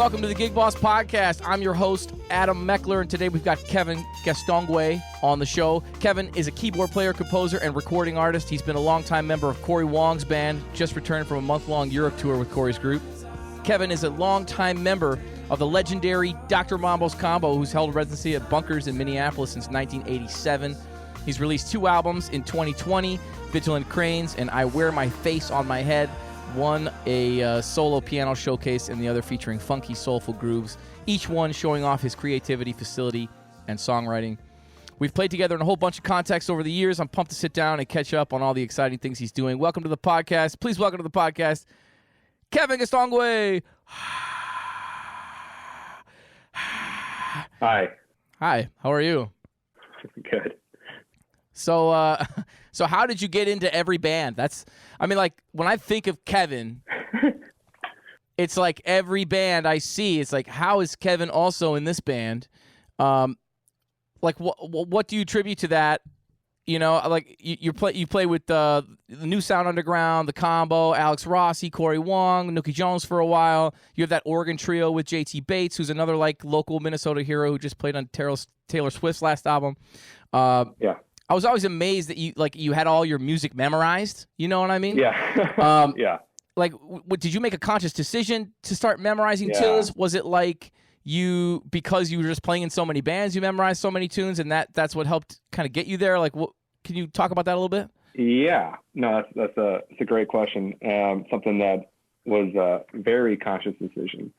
welcome to the Gig Boss Podcast. I'm your host, Adam Meckler, and today we've got Kevin Gastonguay on the show. Kevin is a keyboard player, composer, and recording artist. He's been a longtime member of Cory Wong's band, just returned from a month-long Europe tour with Cory's group. Kevin is a longtime member of the legendary Dr. Mambo's Combo, who's held residency at Bunkers in Minneapolis since 1987. He's released 2 albums in 2020, Vigilant Cranes and I Wear My Face on My Head, one a solo piano showcase and the other featuring funky, soulful grooves, each one showing off his creativity, facility, and songwriting. We've played together in a whole bunch of contexts over the years. I'm pumped to sit down and catch up on all the exciting things he's doing. Welcome to the podcast. Please welcome to the podcast, Kevin Gastonguay. Hi. Hi. How are you? Good. So how did you get into every band? When I think of Kevin, it's like every band I see, it's like, how is Kevin also in this band? What do you attribute to that? You know, like you play with the New Sound Underground, the Combo, Alex Rossi, Cory Wong, Nookie Jones for a while. You have that organ trio with JT Bates, who's another like local Minnesota hero who just played on Taylor Swift's last album. Yeah. I was always amazed that you had all your music memorized. You know what I mean? Yeah. Yeah. Like, did you make a conscious decision to start memorizing tunes? Was it like because you were just playing in so many bands, you memorized so many tunes, and that's what helped kind of get you there? Like, can you talk about that a little bit? Yeah. No, that's a great question. Something that was a very conscious decision,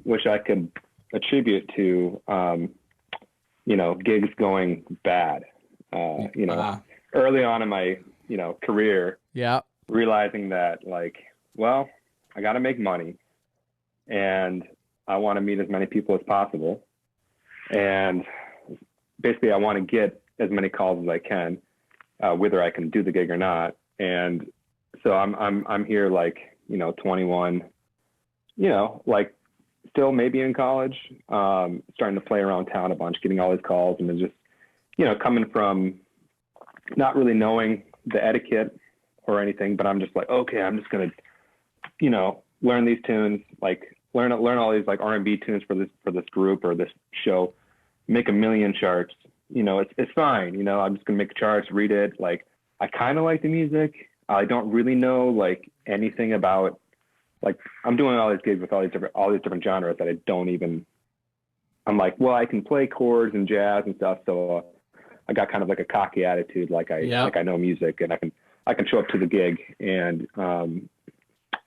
which I could attribute to, gigs going bad. Early on in my, career, realizing that I got to make money and I want to meet as many people as possible. And basically I want to get as many calls as I can, whether I can do the gig or not. And so I'm here 21, still maybe in college, starting to play around town a bunch, getting all these calls, and then just, coming from not really knowing the etiquette or anything, but I'm just like, okay, I'm just going to, learn these tunes, learn all these R&B tunes for this group or this show, make a million charts. It's fine. I'm just going to make charts, read it. I kind of like the music. I don't really know anything about, I'm doing all these gigs with all these different genres that I don't even, I'm like, well, I can play chords and jazz and stuff. So I got kind of a cocky attitude, I know music and I can show up to the gig and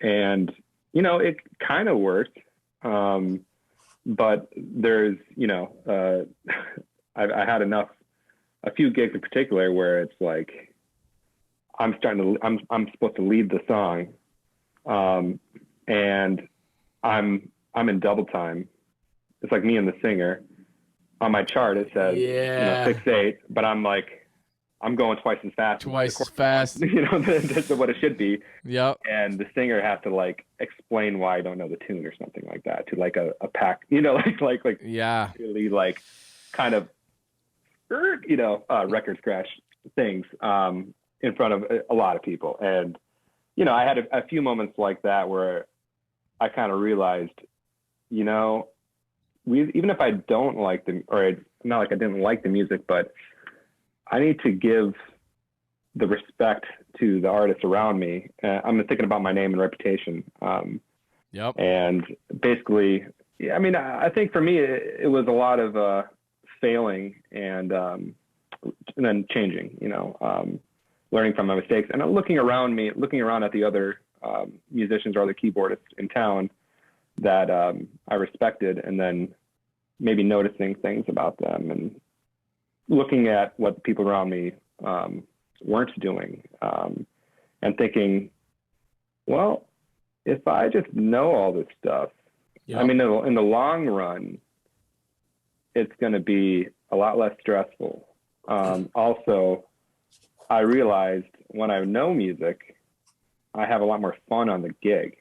it kind of worked. But there's, I had a few gigs in particular where it's I'm supposed to lead the song. And I'm in double time. It's like me and the singer. On my chart, it says 6/8, but I'm going twice as fast. Twice as fast. That's what it should be. Yep. And the singer has to explain why I don't know the tune or something like that to a pack, really kind of, record scratch things in front of a lot of people. And, I had a few moments like that where I kind of realized, even if I don't like or it's not like I didn't like the music, but I need to give the respect to the artists around me. I'm thinking about my name and reputation. Yep. And basically, I think for me, it was a lot of failing and then changing, learning from my mistakes and looking around at the other musicians or other keyboardists in town that I respected, and then maybe noticing things about them and looking at what the people around me weren't doing, and thinking, well, if I just know all this stuff, in the long run, it's going to be a lot less stressful. Also, I realized when I know music, I have a lot more fun on the gig.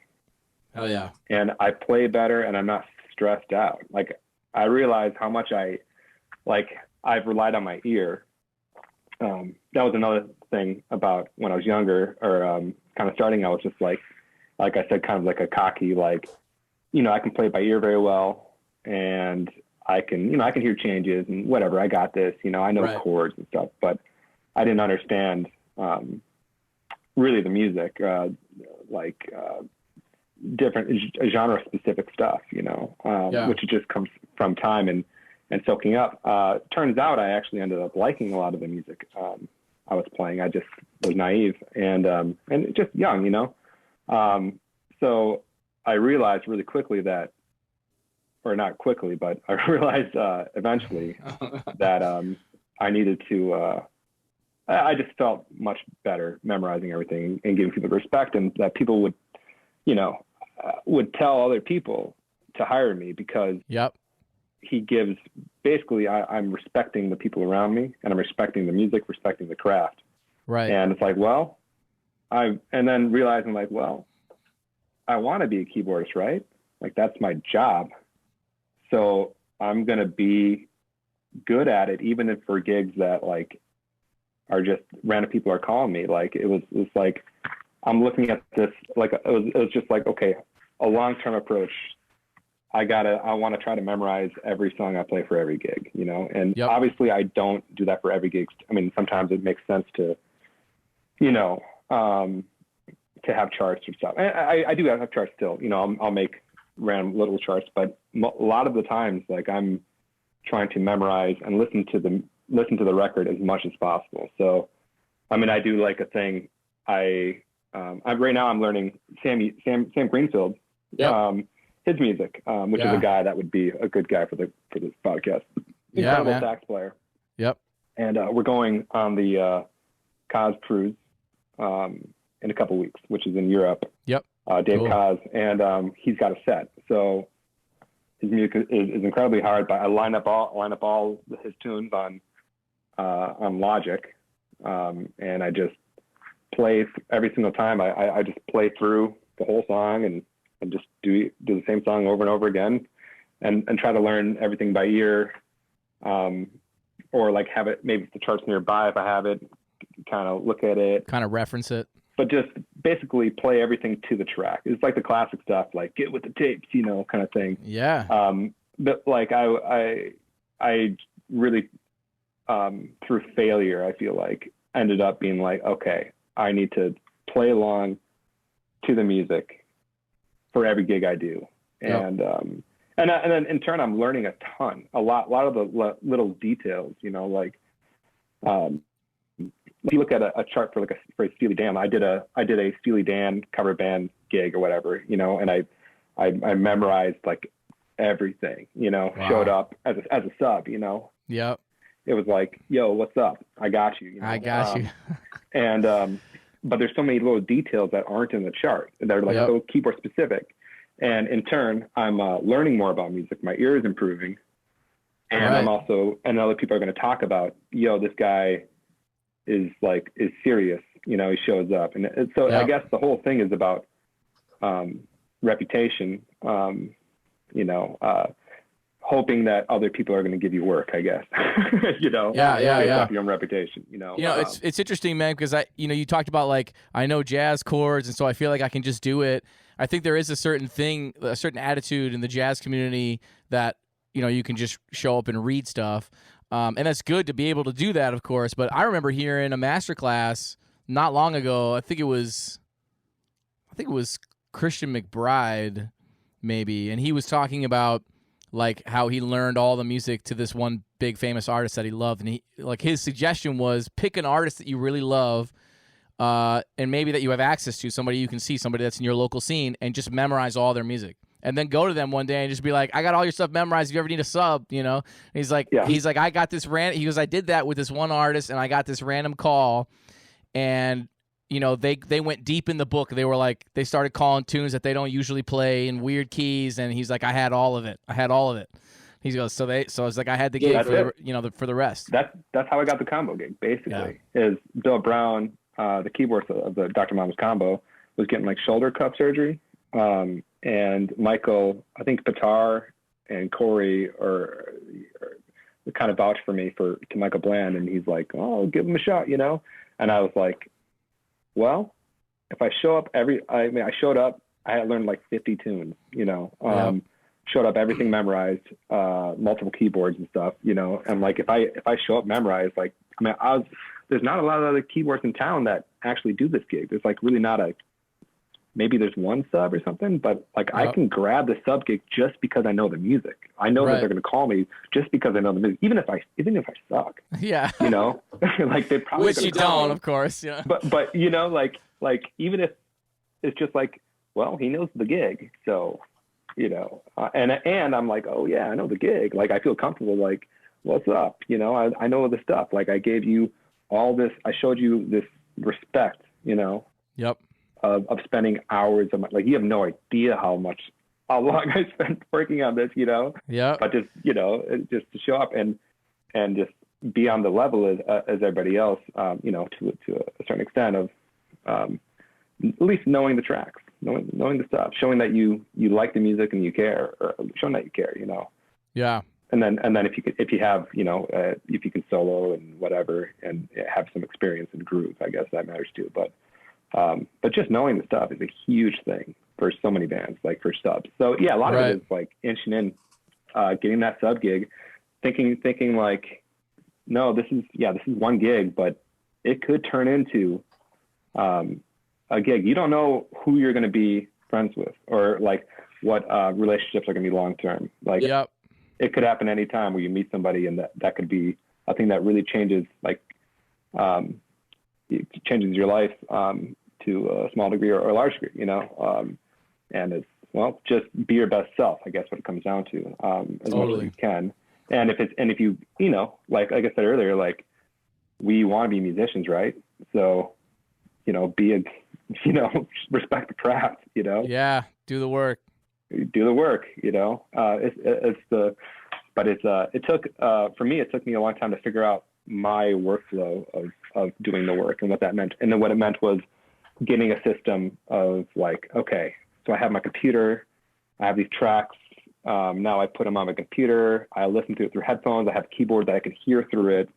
Oh yeah. And I play better and I'm not stressed out. I realize how much I've relied on my ear. That was another thing about when I was younger or kind of starting. I was just like I said, kind of like a cocky, I can play it by ear very well, and I can hear changes and whatever. I got this, I know Right. chords and stuff, but I didn't understand really the music, different genre specific stuff, which just comes from time and soaking up. Turns out I actually ended up liking a lot of the music I was playing. I just was naive and just young, so I realized really quickly that, or not quickly, but I realized eventually that I needed to. I just felt much better memorizing everything and giving people respect, and that people would tell other people to hire me because Yep. he gives basically I'm respecting the people around me, and I'm respecting the music, respecting the craft. Right. And it's like, well, and then realizing like, well, I want to be a keyboardist, right? Like that's my job. So I'm going to be good at it, even if for gigs that like are just random people are calling me. Like it was like, I'm looking at this, like, it was just like, okay, a long-term approach. I want to try to memorize every song I play for every gig, and Yep. Obviously I don't do that for every gig. I mean, sometimes it makes sense to, to have charts and stuff. And I do have charts still, I'll make random little charts, but a lot of the times, like I'm trying to memorize and listen to the record as much as possible. So, I mean, I do like a thing. Right now I'm learning Sam Greenfield, Yep. his music, which is a guy that would be a good guy for this podcast. Incredible sax player. Yep. And we're going on the Kaz cruise in a couple weeks, which is in Europe. Yep. Dave Cool. Kaz, and he's got a set. So his music is incredibly hard, but I line up all his tunes on Logic, and I just play every single time. I just play through the whole song and just do the same song over and over again, and try to learn everything by ear, or like have it, maybe the charts nearby if I have it, kind of look at it, Kind of reference it. but just basically play everything to the track. It's like the classic stuff, like get with the tapes, kind of thing. Yeah. But like I really, through failure, I feel like ended up being like, okay, I need to play along to the music for every gig I do. And, and then in turn, I'm learning a lot of the little details, like, if you look at a chart for a Steely Dan, I did a Steely Dan cover band gig or whatever, and I memorized like everything, Wow. Showed up as a sub, Yep. It was like, yo, what's up? I got you. I got you. And but there's so many little details that aren't in the chart that are like so keyboard specific, and in turn, I'm learning more about music. My ear is improving, and I'm also, and other people are going to talk about, yo, this guy is serious, he shows up. And so I guess the whole thing is about reputation, hoping that other people are going to give you work, I guess, based off your own reputation, it's interesting, man, because you talked about like, I know jazz chords, and so I feel like I can just do it. I think there is a certain attitude in the jazz community that, you can just show up and read stuff. And that's good to be able to do that, of course. But I remember hearing a master class not long ago. I think it was Christian McBride, maybe, and he was talking about like how he learned all the music to this one big famous artist that he loved, and his suggestion was pick an artist that you really love, and maybe that you have access to, somebody you can see, somebody that's in your local scene, and just memorize all their music. And then go to them one day and just be like, I got all your stuff memorized. If you ever need a sub, And he's like, I got this he goes, I did that with this one artist, and I got this random call, and they went deep in the book. They were like, they started calling tunes that they don't usually play in weird keys, and he's like, I had all of it. He goes, so it's like I had the gig for for the rest. That's how I got the combo gig. Basically, is Bill Brown, the keyboardist of the Dr. Mambo's combo, was getting like shoulder cup surgery. And Michael, I think Pitar and Cory are kind of vouched for me to Michael Bland, and he's like, oh, give him a shot, And I was like, well, if I show up I showed up, I had learned like 50 tunes, Yep. showed up everything memorized, multiple keyboards and stuff, and like if I show up memorized, like, I mean, there's not a lot of other keyboards in town that actually do this gig. There's like really not maybe there's one sub or something, but like I can grab the sub gig just because I know the music. I know that they're going to call me just because I know the music, even if I suck. Yeah. Like they probably which you don't, of course. Yeah. But like even if it's just like, well, he knows the gig, so and I'm like, oh yeah, I know the gig. Like I feel comfortable. Like, what's up? I know the stuff. Like I gave you all this. I showed you this respect. Yep. Of spending hours of like, you have no idea how long I spent working on this, Yeah. but just, just to show up and just be on the level as everybody else, to a certain extent of, at least knowing the tracks, knowing the stuff, showing that you like the music and you care, or showing that you care, Yeah. And then if you have, if you can solo and whatever, and have some experience in groove, I guess that matters too. But just knowing the stuff is a huge thing for so many bands, like for subs. So yeah, a lot of it is like inching in, getting that sub gig, thinking like, no, this is one gig, but it could turn into a gig. You don't know who you're going to be friends with, or like what relationships are going to be long term. Like, it could happen anytime where you meet somebody, and that could be a thing that really changes, like, it changes your life to a small degree or a large degree, and it's, well, just be your best self, I guess, what it comes down to, as much as you can. And if you, like I said earlier, like, we want to be musicians, right? So, respect the craft, Yeah. Do the work. Do the work, for me, it took me a long time to figure out my workflow of doing the work and what that meant. And then what it meant was getting a system of like, okay, so I have my computer, I have these tracks. Now I put them on my computer. I listen to it through headphones. I have a keyboard that I can hear through it.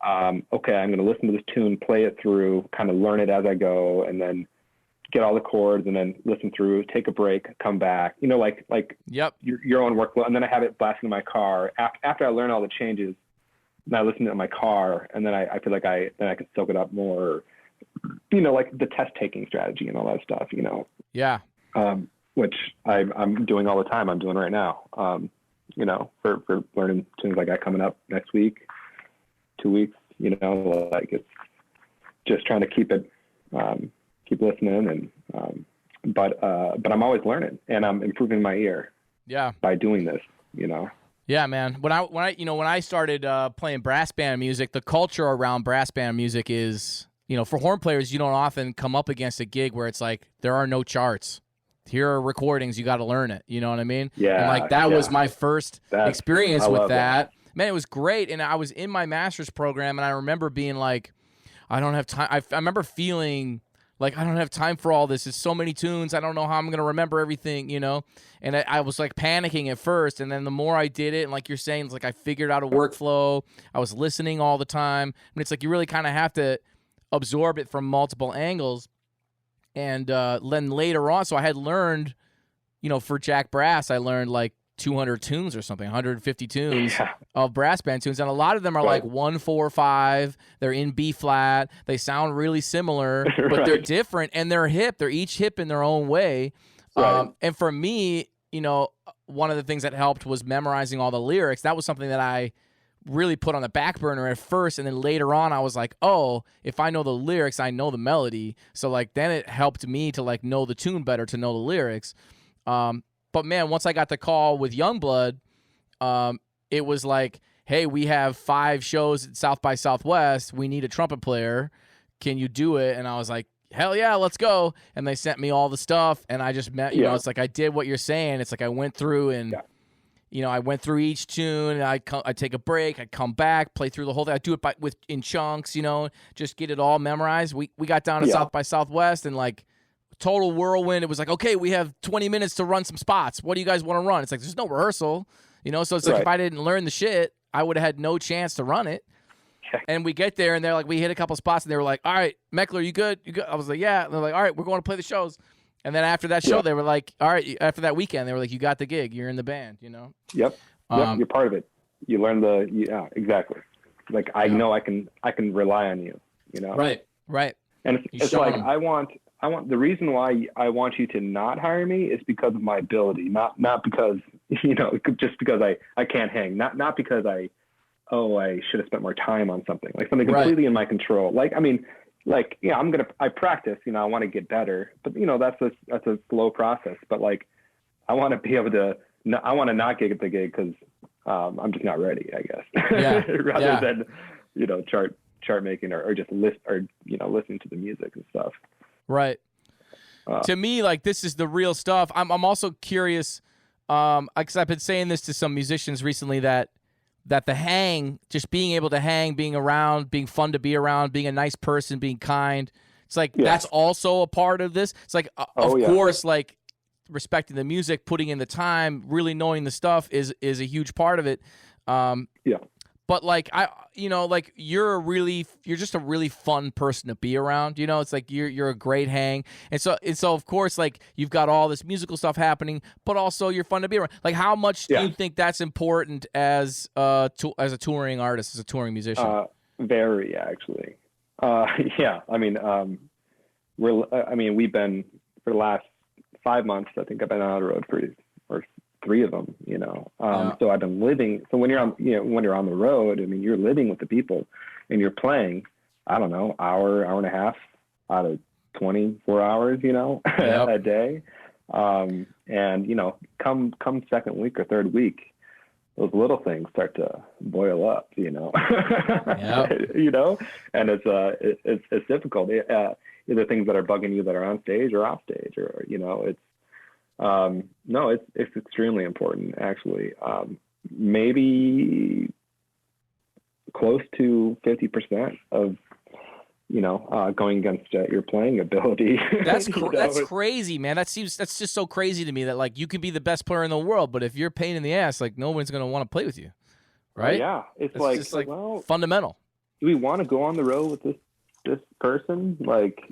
Okay, I'm going to listen to this tune, play it through, kind of learn it as I go, and then get all the chords, and then listen through, take a break, come back, like your own workflow. And then I have it blasting in my car after I learn all the changes. And I listen to it in my car, and then I feel like I can soak it up more, like the test taking strategy and all that stuff, Yeah. Which I'm doing all the time. I'm doing right now, for learning tunes I got coming up next week, 2 weeks, like it's just trying to keep listening, but I'm always learning, and I'm improving my ear. Yeah. By doing this, Yeah, man. When I started playing brass band music, the culture around brass band music is, for horn players, you don't often come up against a gig where it's like there are no charts. Here are recordings. You got to learn it. You know what I mean? Yeah. And like that was my first experience with that. Man, it was great. And I was in my master's program, and I remember being like, I don't have time. I remember feeling like I don't have time for all this. It's so many tunes. I don't know how I'm going to remember everything, And I was like panicking at first, and then the more I did it, and like you're saying, it's like I figured out a workflow. I was listening all the time. I mean, it's like you really kind of have to absorb it from multiple angles. And then later on, so I had learned, for Jack Brass, I learned like 200 tunes or something, 150 tunes of brass band tunes. And a lot of them are like 1-4-5. They're in B flat. They sound really similar, but they're different, and they're hip. They're each hip in their own way. And for me, one of the things that helped was memorizing all the lyrics. That was something that I really put on the back burner at first, and then later on I was like, oh, if I know the lyrics, I know the melody. So like then it helped me to like know the tune better, to know the lyrics. But man, once I got the call with Youngblood, it was like, hey, we have 5 shows at South by Southwest. We need a trumpet player. Can you do it? And I was like, hell yeah, let's go. And they sent me all the stuff, and I just met, it's like I did what you're saying. It's like I went through and I went through each tune, and I'd take a break, I'd come back, play through the whole thing. I'd do it in chunks, just get it all memorized. We got down to South by Southwest, and like total whirlwind. It was like, okay, we have 20 minutes to run some spots. What do you guys want to run? It's like, there's no rehearsal, so it's like if I didn't learn the shit, I would have had no chance to run it. And we get there, and they're like, we hit a couple spots, and they were like, all right, Meckler, you good? You good? I was like, yeah. And they're like, all right, we're going to play the shows. And then after that show, Yeah. they were like, all right, after that weekend, they were like, you got the gig. You're in the band, you know? Yep. You're part of it. You learn yeah, exactly. Like, I know I can rely on you, you know? Right. And it's like, I want the reason why I want you to not hire me is because of my ability, not because, you know, just because I can't hang, not because I should have spent more time on something, like something completely in my control. Like, I mean, like, yeah, I practice, you know, I want to get better, but you know, that's a slow process. But like, I want to be able to, I want to not get the gig because I'm just not ready, I guess. Rather than, you know, chart making or just you know, listening to the music and stuff. Right. To me, like, this is the real stuff. I'm also curious, because I've been saying this to some musicians recently, that the hang, just being able to hang, being around, being fun to be around, being a nice person, being kind, it's like that's also a part of this. It's like, of course, like, respecting the music, putting in the time, really knowing the stuff is a huge part of it. But like, you know, like, you're just a really fun person to be around. You know, it's like you're a great hang, and so of course, like, you've got all this musical stuff happening, but also you're fun to be around. Like, how much do you think that's important as a touring artist, as a touring musician? Very, actually. Yeah, I mean, we've been, for the last 5 months, I think I've been on the road for 3 of them, you know. So I've been living. So when you're on the road, I mean, you're living with the people, and you're playing, I don't know, hour and a half out of 24 hours, you know, a day. And you know, come second week or third week, those little things start to boil up, you know. You know, and it's difficult. Either things that are bugging you that are on stage or off stage, or you know, it's extremely important, actually. Maybe close to 50% of, you know, going against your playing ability. That's crazy, man. That's just so crazy to me that, like, you can be the best player in the world, but if you're a pain in the ass, like, no one's going to want to play with you, right? Yeah, it's just like well, fundamental. Do we want to go on the road with this person? Like,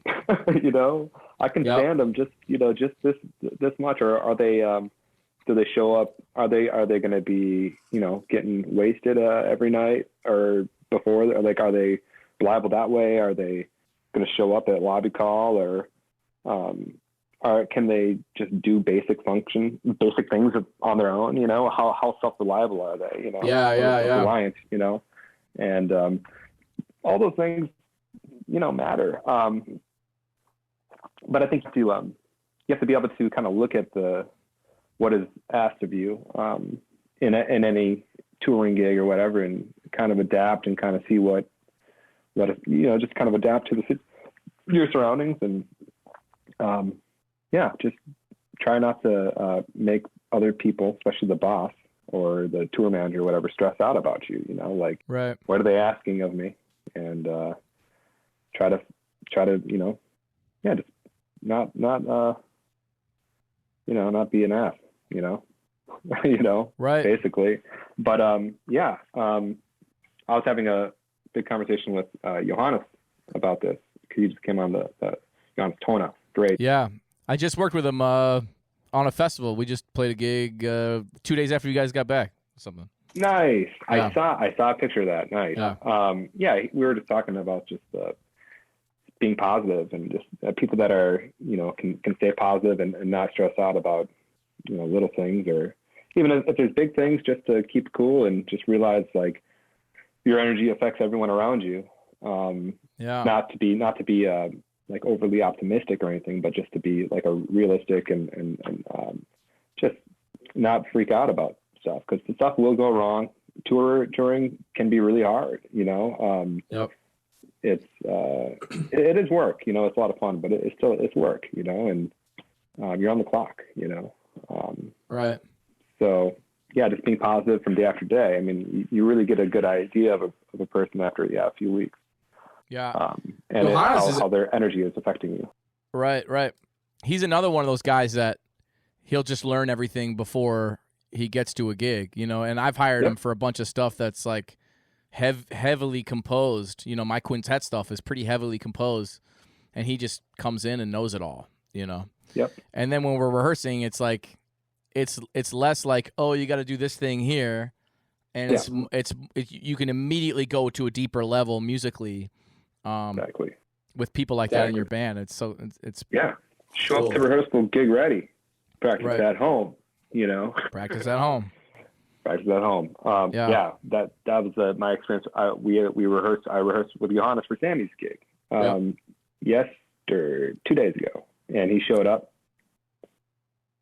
you know, I can stand them just this much, or are they? Do they show up? Are they going to be, you know, getting wasted every night or before? Or like, are they liable that way? Are they going to show up at lobby call, or can they just do basic things on their own? You know, how self-reliable are they? You know, reliant. You know, and all those things, you know, matter. But I think you have to be able to kind of look at what is asked of you in any touring gig or whatever, and kind of adapt and kind of see what you know, just kind of adapt to your surroundings, and just try not to make other people, especially the boss or the tour manager or whatever, stress out about you. You know, like, what are they asking of me? And try to you know, just not you know, not be an ass, you know. You know, basically. But I was having a big conversation with Johannes about this, because he just came on the Johannes Tona. Great. Yeah, I just worked with him on a festival. We just played a gig 2 days after you guys got back. Something. Nice. Yeah. I saw a picture of that. Nice. Yeah. We were just talking about just being positive, and just people that are, you know, can stay positive and not stress out about, you know, little things, or even if there's big things, just to keep cool and just realize, like, your energy affects everyone around you. Not to be like overly optimistic or anything, but just to be like a realistic and just not freak out about stuff, because the stuff will go wrong. Touring can be really hard, you know. It is work, you know. It's a lot of fun, but it's work, you know, and you're on the clock, you know. So yeah, just being positive from day after day. I mean, you really get a good idea of a person after a few weeks. And how their energy is affecting you. Right. He's another one of those guys that he'll just learn everything before he gets to a gig, you know. And I've hired him for a bunch of stuff that's like heavily composed. You know, my quintet stuff is pretty heavily composed, and he just comes in and knows it all, you know. Yep. And then when we're rehearsing, it's like, it's less like, oh, you got to do this thing here. And you can immediately go to a deeper level musically. Exactly. With people like that in your band. It's show up to rehearsal, gig ready, practice at home, practice at home. Practice at home. That was my experience. I rehearsed with Johannes for Sammy's gig. 2 days ago, and he showed up,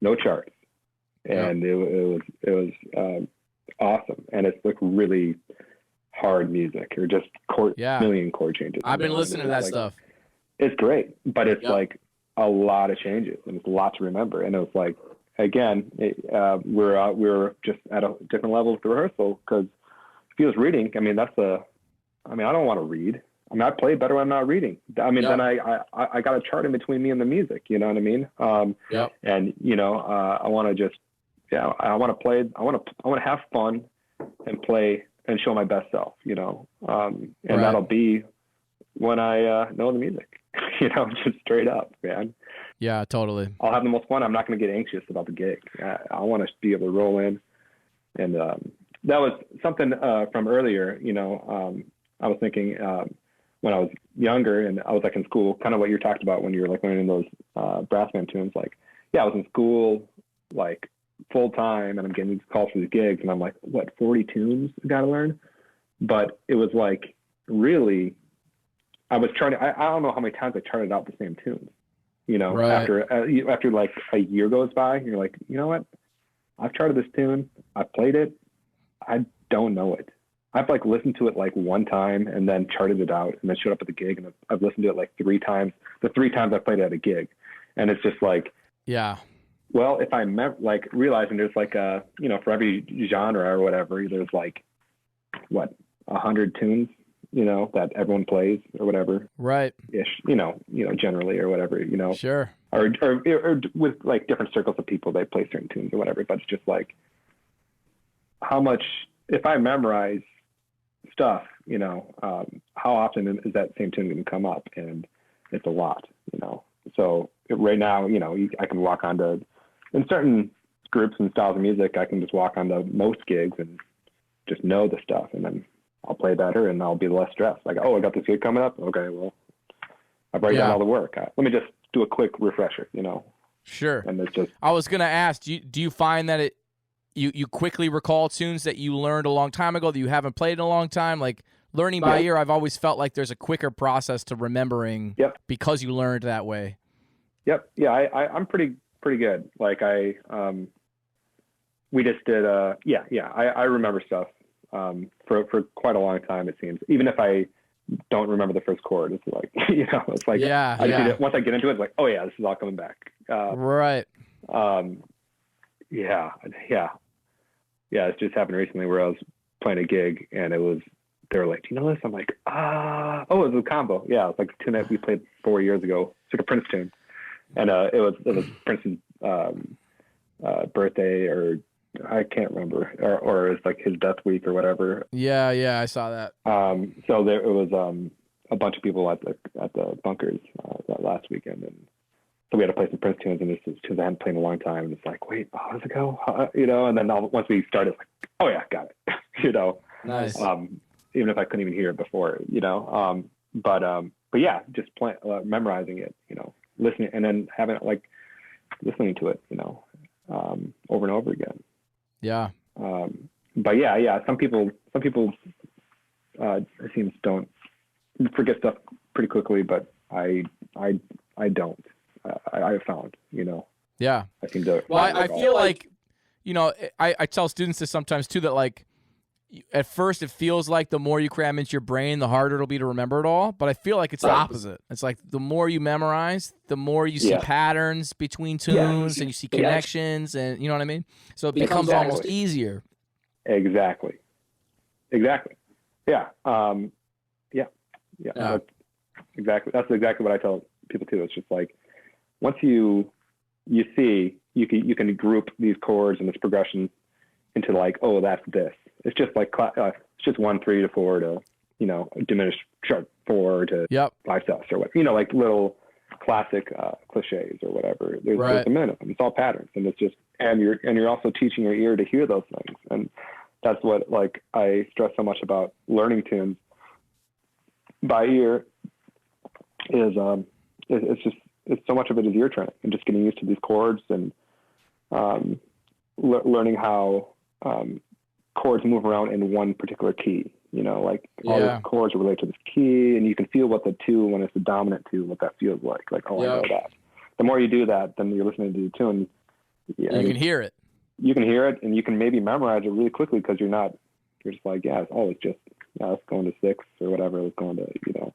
no charts, and it was awesome, and it's like really hard music or just million chord changes. I've been listening to that stuff. It's great, but it's like a lot of changes and it's a lot to remember. And it was like, again, we're just at a different level of the rehearsal, because if he was reading, I don't want to read. I play better when I'm not reading. Then I got a chart in between me and the music, you know what I mean? And I want to just, I want to play, I want to have fun and play and show my best self, and that'll be when I know the music, just straight up, man. Yeah, totally. I'll have the most fun. I'm not going to get anxious about the gig. I want to be able to roll in. And that was something from earlier, I was thinking when I was younger and I was like in school, kind of what you talked about when you were like learning those brass band tunes. Like, I was in school, like, full time, and I'm getting these calls for these gigs, and I'm like, what, 40 tunes I got to learn? But it was like, really, I was charting. I don't know how many times I charted out the same tunes, after like a year goes by, you're like, you know what? I've charted this tune. I've played it. I don't know it. I've like listened to it like one time and then charted it out and then showed up at the gig, and I've listened to it like 3 times. The 3 times I played it at a gig, and it's just like, well, if I like realizing there's like for every genre or whatever, there's like 100 tunes, that everyone plays or whatever, right? Ish, generally or whatever, sure. Or with like different circles of people, they play certain tunes or whatever. But it's just like, how much, if I memorize stuff, how often is that same tune going to come up? And it's a lot, So right now, I can walk onto, in certain groups and styles of music, I can just walk onto most gigs and just know the stuff, and then I'll play better and I'll be less stressed. Like, oh, I got this gig coming up. Okay, well, I've already done all the work. Let me just do a quick refresher, Sure. And it's just. I was gonna ask, do you find that you quickly recall tunes that you learned a long time ago that you haven't played in a long time? Like learning by ear, I've always felt like there's a quicker process to remembering because you learned that way. Yep. Yeah, I'm pretty good. Like we just did. I remember stuff for quite a long time. It seems, even if I don't remember the first chord, it's like it's like once I get into it, it's like, oh yeah, this is all coming back. Right. It's just happened recently where I was playing a gig and they were like, do you know this? I'm like, it was a combo. Yeah, it's like a tune that we played 4 years ago. It's like a Prince tune. And it was Prince's birthday, or I can't remember, or it's like his death week or whatever. Yeah, I saw that. So it was a bunch of people at the bunkers that last weekend, and so we had to play some Prince tunes, and it's tunes I hadn't played in a long time, and it's like, wait, how does it go? And then once we started, it's like, oh yeah, got it. Nice. Even if I couldn't even hear it before, but yeah, just memorizing it, listening, and then having it, like, listening to it, over and over again. Yeah. But some people it seems don't forget stuff pretty quickly, but I don't. I found, Yeah. I seem to. Well, I feel like, I tell students this sometimes too, that like, at first it feels like the more you cram into your brain, the harder it'll be to remember it all. But I feel like it's the opposite. It's like the more you memorize, the more you see patterns between tunes and you see connections, and you know what I mean? So it becomes almost easier. Exactly. Yeah. That's exactly what I tell people too. It's just like, once you see, you can group these chords and this progression into like, oh, that's this. It's just like it's just 1 3 to 4 to diminished sharp 4 to 5 sus or what, like little classic cliches or whatever. There's Right. a minimum. It's all patterns, and it's just and you're also teaching your ear to hear those things, and that's what like I stress so much about learning tunes by ear is it's so much of it is ear training and just getting used to these chords and learning how chords move around in one particular key. You know, like all Yeah. the chords relate to this key, and you can feel what the two, when it's the dominant two, what that feels like. Like, oh, Yeah. I know that. The more you do that, then you're listening to the tune. Yeah, You can hear it. You can hear it, and you can maybe memorize it really quickly because you're just like, yeah, it's just, it's going to 6 or whatever. It's going to, you know.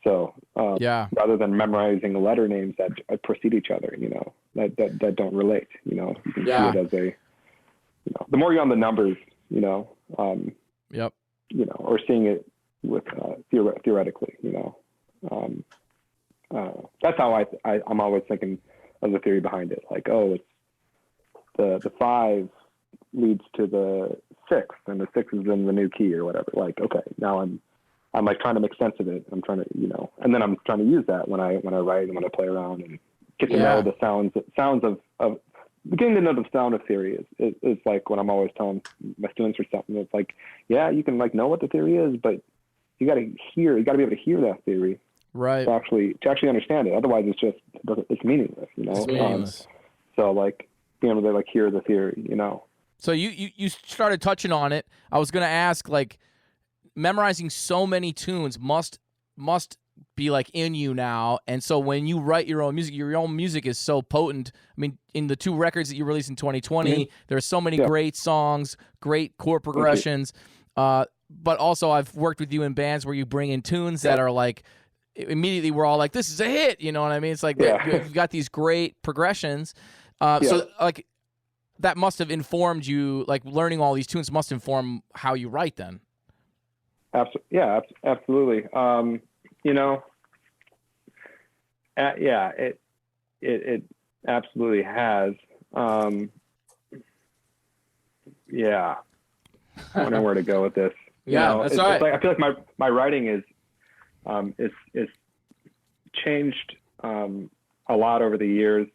So Yeah. rather than memorizing letter names that precede each other, you know, that don't relate, you know, you can Yeah. see it as a, you know, the more you're on the numbers, you know, Yep. you know, or seeing it with theoretically, you know, that's how I'm always thinking of the theory behind it. Like, oh, it's the 5 leads to the 6, and the 6 is in the new key or whatever. Like, okay, now I'm like trying to make sense of it. I'm trying to, you know, and then I'm trying to use that when I write and when I play around and get to know the sounds of getting to know the sound of theory is like what I'm always telling my students or something. It's like, yeah, you can like know what the theory is, but you got to be able to hear that theory, right, to actually understand it. Otherwise, it's meaningless, you know. It's meaningless. So like being able to like hear the theory, you know. So you started touching on it. I was going to ask, like, memorizing so many tunes must be like in you now, and so when you write your own music is so potent. I mean, in the 2 records that you released in 2020, there are so many great songs, great chord progressions. But also, I've worked with you in bands where you bring in tunes that are like, immediately we're all like, this is a hit. You know what I mean? It's like you've got these great progressions. So like that must have informed you. Like learning all these tunes must inform how you write then. Absolutely. You know, it absolutely has. Yeah, I don't know where to go with this. You know, that's all right. It's like, I feel like my writing is changed a lot over the years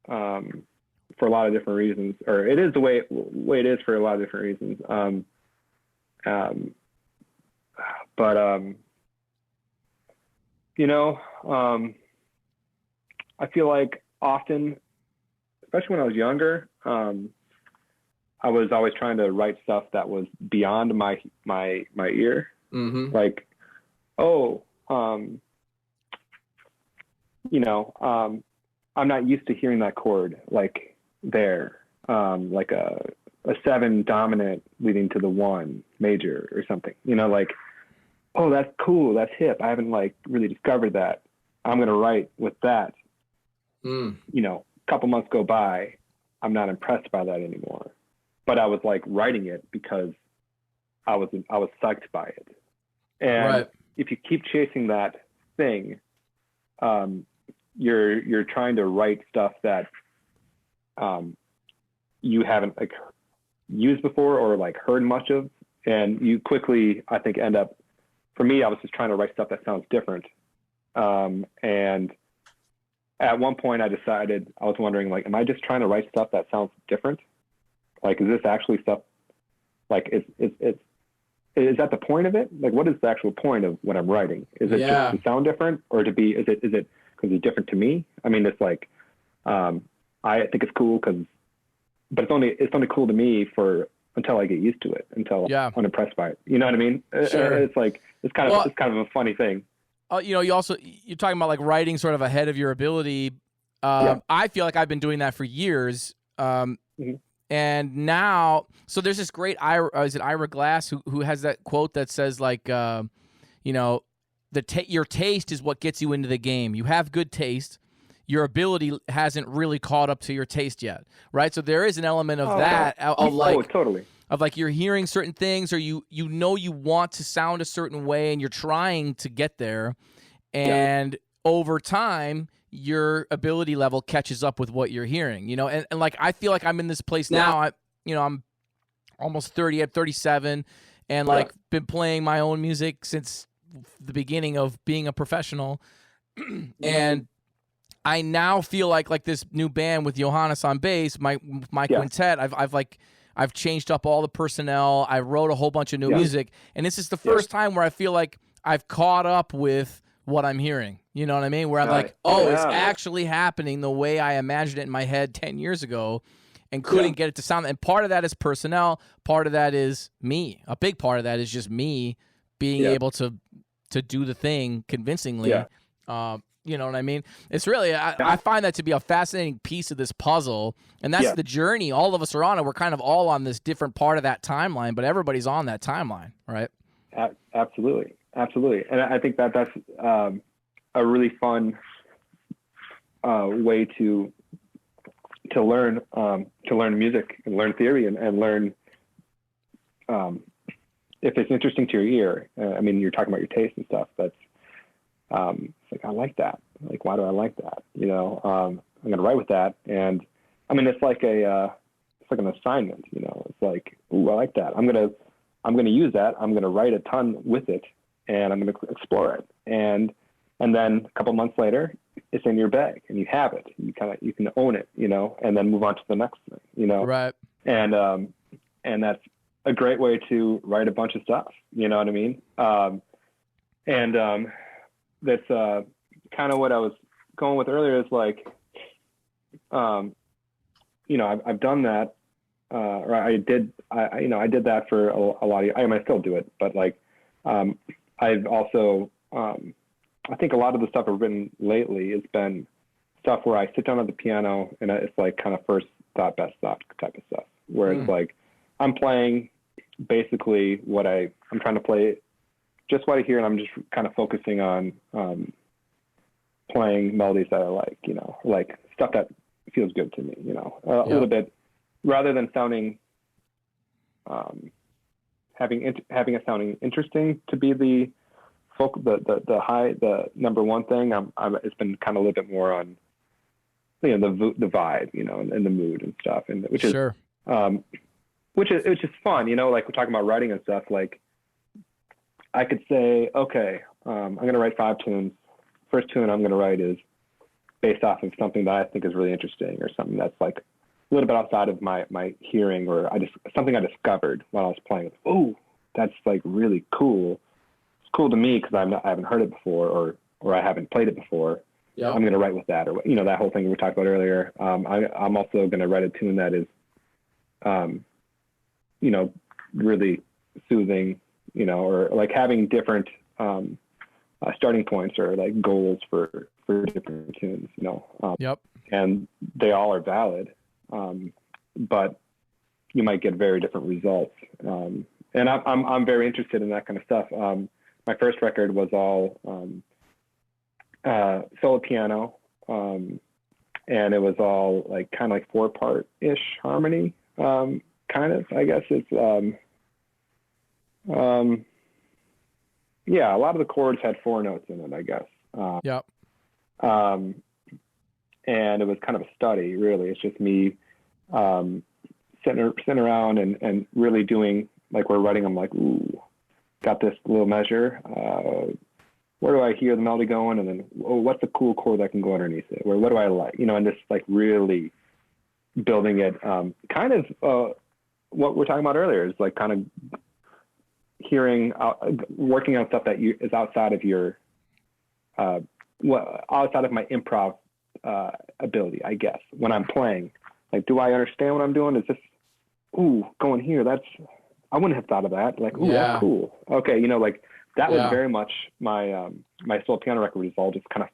for a lot of different reasons, or it is the way it is for a lot of different reasons. But you know, I feel like often, especially when I was younger, I was always trying to write stuff that was beyond my ear. Mm-hmm. Like, you know, I'm not used to hearing that chord like there, like a 7 dominant leading to the 1 major or something. You know, like, oh, that's cool, that's hip. I haven't like really discovered that. I'm gonna write with that. You know, a couple months go by, I'm not impressed by that anymore. But I was like writing it because I was psyched by it. And if you keep chasing that thing, you're trying to write stuff that you haven't like used before or like heard much of, and you quickly, I think, end up. For me, I was just trying to write stuff that sounds different, and at one point I decided, I was wondering, like, am I just trying to write stuff that sounds different? Like, is this actually stuff, like, is that the point of it? Like, what is the actual point of what I'm writing? Is it just to sound different, or to be, is it because it's different to me? I mean, it's like, I think it's cool but it's only cool to me until I get used to it, until I'm impressed by it. You know what I mean? Sure. It's like, it's kind of a funny thing. You know, you're talking about like writing sort of ahead of your ability. I feel like I've been doing that for years. And now, so there's this great Ira Glass who has that quote that says like, you know, your taste is what gets you into the game. You have good taste. Your ability hasn't really caught up to your taste yet, right? So there is an element of totally. Of like you're hearing certain things, or you know you want to sound a certain way, and you're trying to get there, and over time your ability level catches up with what you're hearing, you know. And like I feel like I'm in this place now. I'm almost 30, I'm 37, and like been playing my own music since the beginning of being a professional, and I now feel like this new band with Johannes on bass, my quintet. I've changed up all the personnel. I wrote a whole bunch of new music, and this is the first time where I feel like I've caught up with what I'm hearing. You know what I mean? Where I'm like, it's actually happening the way I imagined it in my head 10 years ago, and couldn't get it to sound. And part of that is personnel. Part of that is me. A big part of that is just me being able to do the thing convincingly. You know what I mean? It's really, I find that to be a fascinating piece of this puzzle, and that's the journey all of us are on, and we're kind of all on this different part of that timeline, but everybody's on that timeline, right? Absolutely. And I think that's a really fun way to learn music and learn theory and learn if it's interesting to your ear. I mean, you're talking about your taste and stuff. That's it's like, I like that. Like, why do I like that? You know, I'm going to write with that. And I mean, it's like an assignment, you know, it's like, ooh, I like that. I'm going to use that. I'm going to write a ton with it, and I'm going to explore it. And then a couple months later, it's in your bag and you have it. You can own it, you know, and then move on to the next thing, you know? Right. And that's a great way to write a bunch of stuff. You know what I mean? That's kind of what I was going with earlier, is like, you know, I've done that, or I did that for a lot of, I still do it, but like, I've also, I think a lot of the stuff I've written lately has been stuff where I sit down at the piano and it's like kind of first thought, best thought type of stuff, where it's like, I'm playing basically what I'm trying to play, just what I hear, and I'm just kind of focusing on playing melodies that I like, you know, like stuff that feels good to me, you know, a little bit, rather than sounding, having it sounding interesting to be the number one thing. It's been kind of a little bit more on, you know, the vibe, you know, and the mood and stuff, and which is fun, you know, like we're talking about writing and stuff. Like, I could say, okay, I'm going to write 5 tunes. First tune I'm going to write is based off of something that I think is really interesting, or something that's like a little bit outside of my hearing, or something I discovered while I was playing. Oh, that's like really cool. It's cool to me because I haven't heard it before, or I haven't played it before. I'm going to write with that, or, you know, that whole thing we talked about earlier. I'm also going to write a tune that is, you know, really soothing, you know, or like having different starting points or like goals for different tunes, you know. And they all are valid, but you might get very different results. And I'm very interested in that kind of stuff. My first record was all solo piano, and it was all like kind of like 4-part-ish harmony, kind of, I guess. It's a lot of the chords had 4 notes in it, I guess. And it was kind of a study, really. It's just me sitting around and really doing, like, we're writing, I'm like, ooh, got this little measure. Where do I hear the melody going? And then, what's a cool chord that can go underneath it? Or what do I like? You know, and just like really building it, kind of what we're talking about earlier is like kind of hearing, working on stuff that is outside of your, outside of my improv ability, I guess. When I'm playing, like, do I understand what I'm doing? Is this, going here? I wouldn't have thought of that. Like, that's cool. Okay, you know, like that was very much my my solo piano record was all just kind of,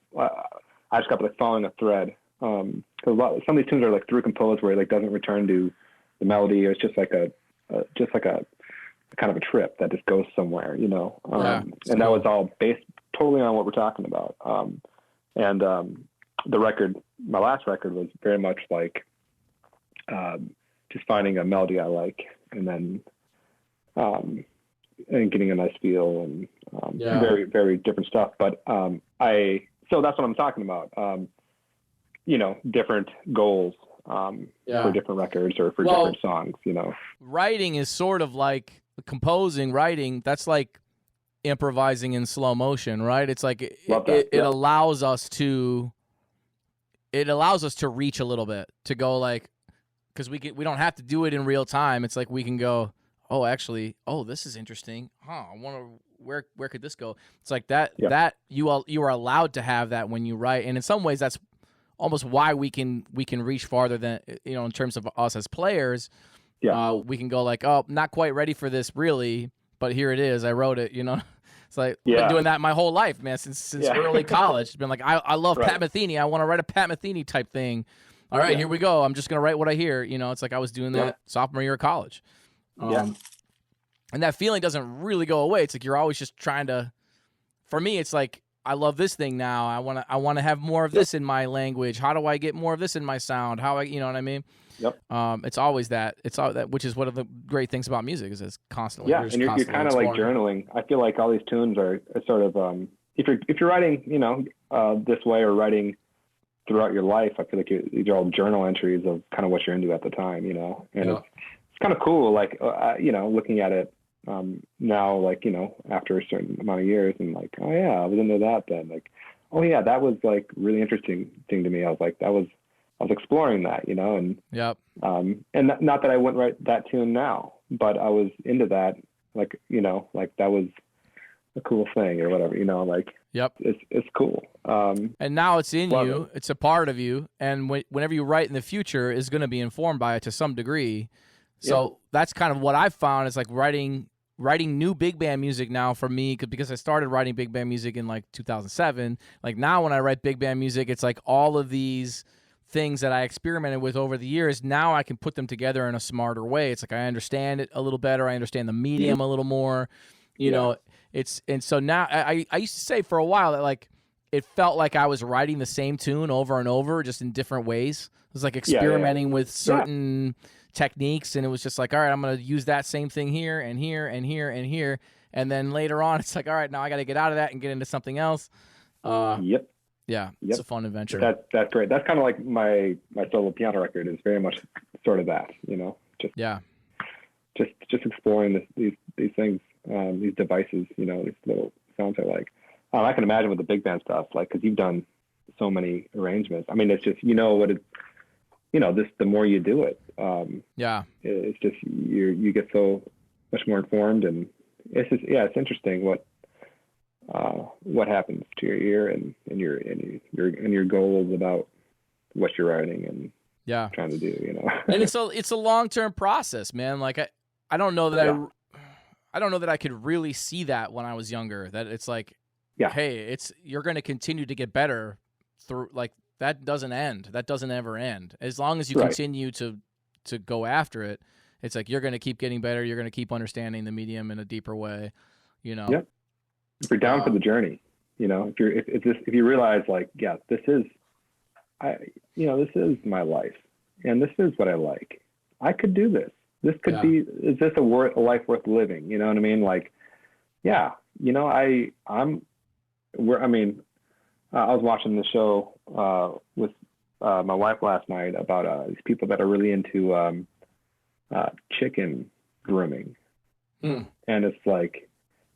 I just got like following a thread. Because some of these tunes are like through composed where it like doesn't return to the melody. It's just like a kind of a trip that just goes somewhere, you know. And cool. That was all based totally on what we're talking about. The record, my last record, was very much like just finding a melody I like, and then and getting a nice feel, and very, very different stuff. But so that's what I'm talking about. You know, different goals for different records or for different songs, you know. Writing is sort of like writing, that's like improvising in slow motion, right? It's like it allows us to it allows us to reach a little bit, to go like, because we don't have to do it in real time. It's like we can go, oh, actually, oh, this is interesting. I wonder where could this go? It's like that you are allowed to have that when you write, and in some ways that's almost why we can reach farther than, in terms of us as players. Yeah. We can go like, oh, not quite ready for this really, but here it is. I wrote it. It's like I've been doing that my whole life, man, since early college. It's been like I love Pat Metheny. I want to write a Pat Metheny type thing. All right, here we go. I'm just gonna write what I hear. It's like I was doing that sophomore year of college. And that feeling doesn't really go away. It's like you're always just trying to. For me, it's like I love this thing now. I want to have more of this in my language. How do I get more of this in my sound? You know what I mean? Yep. It's always that. It's all that, which is one of the great things about music is it's constantly. Yeah, and you're kind of like journaling. I feel like all these tunes are sort of if you're writing this way or writing throughout your life, I feel like these are all journal entries of kind of what you're into at the time, and it's kind of cool, like looking at it now, like after a certain amount of years, and like, oh yeah, I was into that then, like, oh yeah, that was like really interesting thing to me. I was exploring that, and and not that I wouldn't write that tune now, but I was into that, like like that was a cool thing or whatever, like it's cool. And now it's in you, it's a part of you, and whenever you write in the future is going to be informed by it to some degree. So that's kind of what I've found is like writing new big band music now for me, because I started writing big band music in like 2007. Like now when I write big band music, it's like all of these things that I experimented with over the years. Now I can put them together in a smarter way. It's like I understand it a little better. I understand the medium a little more. And so now I used to say for a while that like it felt like I was writing the same tune over and over, just in different ways. It was like experimenting with certain techniques, and it was just like, all right, I'm going to use that same thing here and here and here and here. And then later on, it's like, all right, now I got to get out of that and get into something else. Yeah, it's a fun adventure. That's great. That's kind of like my solo piano record is very much sort of that, just exploring these things, these devices, these little sounds I like. I can imagine with the big band stuff, like, because you've done so many arrangements. I mean, it's just what it, the more you do it, it's just you get so much more informed, and it's just it's interesting what happens to your ear and your goals about what you're writing and trying to do, And it's a long-term process, man. Like I don't know that I don't know that I could really see that when I was younger, that it's like, hey, you're going to continue to get better through, like, that doesn't end. That doesn't ever end. As long as you continue to go after it, it's like you're going to keep getting better. You're going to keep understanding the medium in a deeper way, Yep. If you're down for the journey, if you realize like, this is my life, and this is what I like. I could do this. This could be. Is this a life worth living? You know what I mean? Like, I was watching the show with my wife last night about these people that are really into chicken grooming, and it's like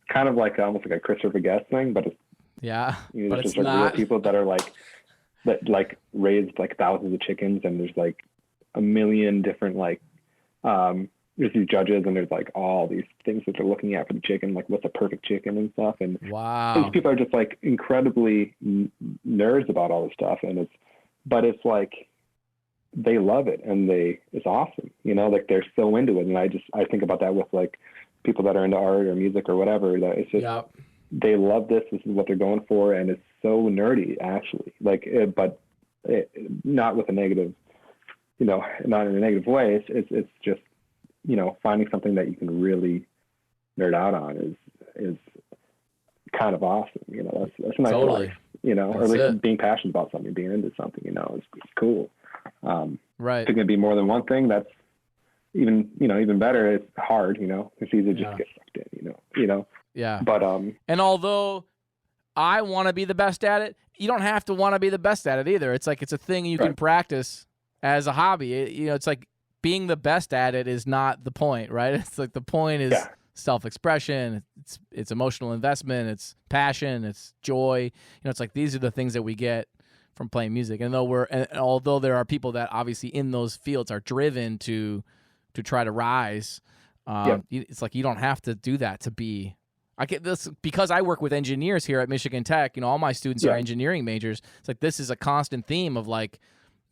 kind of like almost like a Christopher Guest thing, but it's but it's it's just not. Real people that are that raised like thousands of chickens, and there's like a million different there's these judges, and there's like all these things that they're looking at for the chicken, like what's a perfect chicken and stuff. And these people are just like incredibly nerds about all this stuff. And it's like, they love it, and it's awesome. Like they're so into it. And I think about that with like people that are into art or music or whatever, that it's just, they love this. This is what they're going for. And it's so nerdy actually, not with a negative, not in a negative way. It's just, finding something that you can really nerd out on is kind of awesome. That's a nice life, or at least being passionate about something, being into something, it's cool. Right. If it can be more than one thing, that's even better. It's hard, it's easy to just get sucked in, Yeah. But, and although I want to be the best at it, you don't have to want to be the best at it either. It's like, it's a thing you can practice as a hobby. It's like, being the best at it is not the point, right? It's like the point is self-expression, it's emotional investment, it's passion, it's joy. It's like these are the things that we get from playing music. And although there are people that obviously in those fields are driven to try to rise, it's like you don't have to do that to be. I get this because I work with engineers here at Michigan Tech. All my students are engineering majors. It's like this is a constant theme of like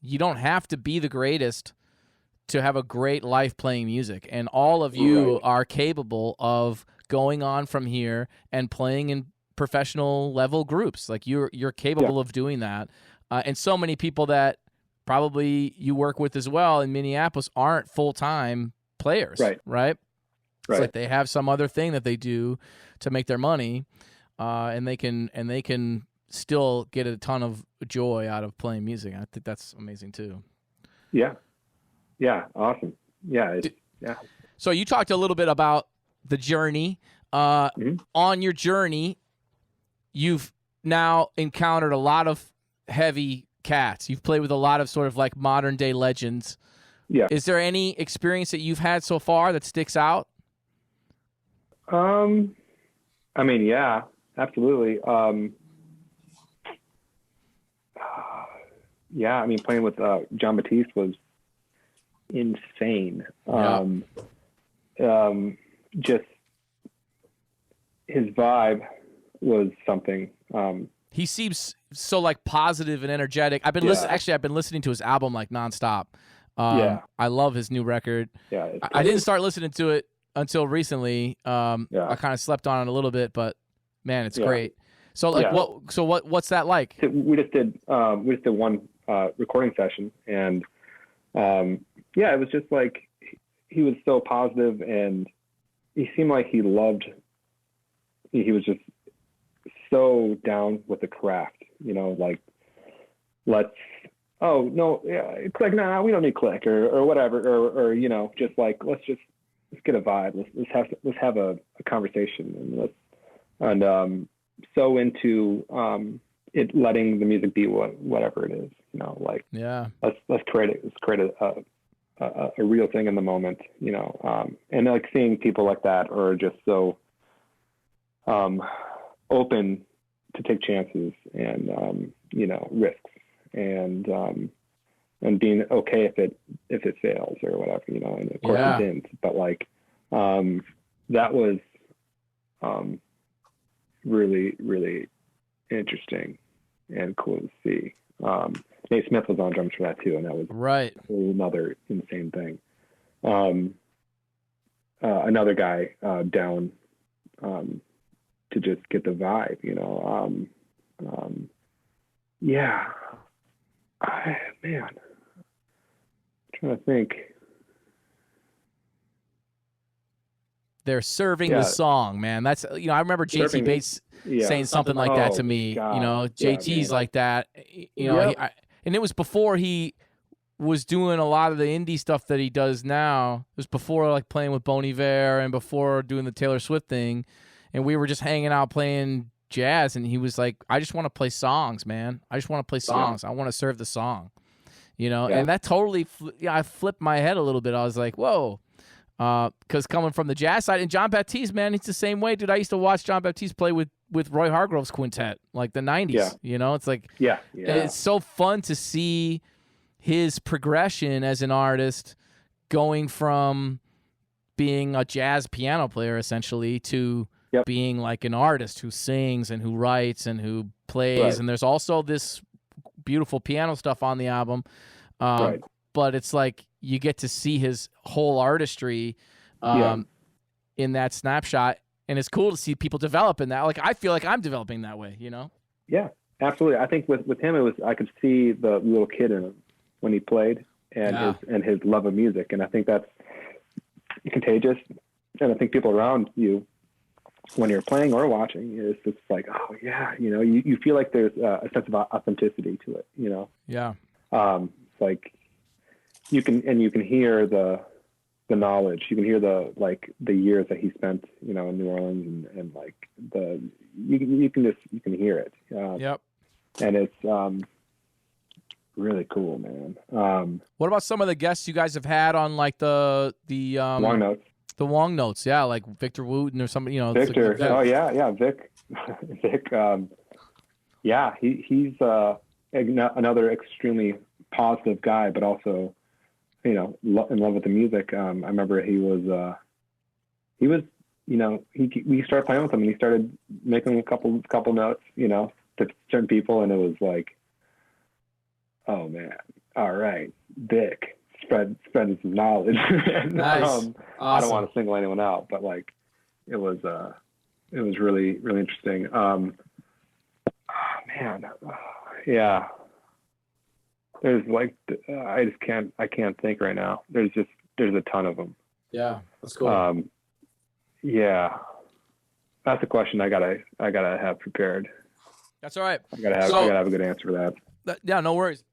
you don't have to be the greatest to have a great life playing music, and all of you are capable of going on from here and playing in professional level groups. Like you're capable of doing that, and so many people that probably you work with as well in Minneapolis aren't full-time players, right? It's like they have some other thing that they do to make their money, and they can still get a ton of joy out of playing music. I think that's amazing too. Yeah, awesome. Yeah. So you talked a little bit about the journey. On your journey, you've now encountered a lot of heavy cats. You've played with a lot of sort of like modern day legends. Yeah. Is there any experience that you've had so far that sticks out? I mean, yeah, absolutely. Yeah, I mean, playing with John Batiste was insane. Just his vibe was something. He seems so like positive and energetic. I've been listening to his album like nonstop. I love his new record. Yeah, I didn't start listening to it until recently. I kind of slept on it a little bit, but man, it's great. So like, what's that like? We just did one recording session, and it was just like he was so positive, and he seemed like he was just so down with the craft. Like click. Nah, we don't need click or whatever, or just like let's get a vibe. Let's have a conversation, and so into it letting the music be whatever it is. Let's create a real thing in the moment. And like seeing people like that are just so open to take chances and risks and being okay if it fails or whatever, and of course it didn't, but like that was really, really interesting and cool to see. Nate Smith was on drums for that too, and that was another insane thing. Another guy down to just get the vibe, man, I'm trying to think. They're serving the song, man. That's I remember JT Bates saying something like that to me. God. JT's like that. And it was before he was doing a lot of the indie stuff that he does now. It was before like playing with Bon Iver and before doing the Taylor Swift thing. And we were just hanging out playing jazz, and he was like, "I just want to play songs, man. I just want to play songs. I want to serve the song." And that totally, I flipped my head a little bit. I was like, "Whoa." Because coming from the jazz side, and John Baptiste, man, it's the same way, dude. I used to watch John Baptiste play with Roy Hargrove's quintet, like the 90s. It's like, it's so fun to see his progression as an artist going from being a jazz piano player, essentially, to being like an artist who sings and who writes and who plays. And there's also this beautiful piano stuff on the album. But it's like you get to see his whole artistry in that snapshot, and it's cool to see people develop in that. Like I feel like I'm developing that way, Yeah, absolutely. I think with him, I could see the little kid in him when he played, and his love of music, and I think that's contagious. And I think people around you, when you're playing or watching, it's just like, oh yeah, you feel like there's a sense of authenticity to it, It's like you can hear the knowledge. You can hear the years that he spent, in New Orleans, and like you can hear it. And it's really cool, man. What about some of the guests you guys have had on like the Long Notes? The Wong Notes, like Victor Wooten or somebody, Victor. Vic. Vic. He's another extremely positive guy, but also, in love with the music. I remember we started playing with him, and he started making a couple notes, to certain people, and it was like, oh man, all right, Dick, spread his knowledge. And, Nice. Awesome. I don't want to single anyone out, but like, it was really, really interesting. Yeah. There's like, I can't think right now. There's a ton of them. Yeah, that's cool. Yeah, that's a question I gotta have prepared. That's all right. I gotta have a good answer for that. Yeah, no worries.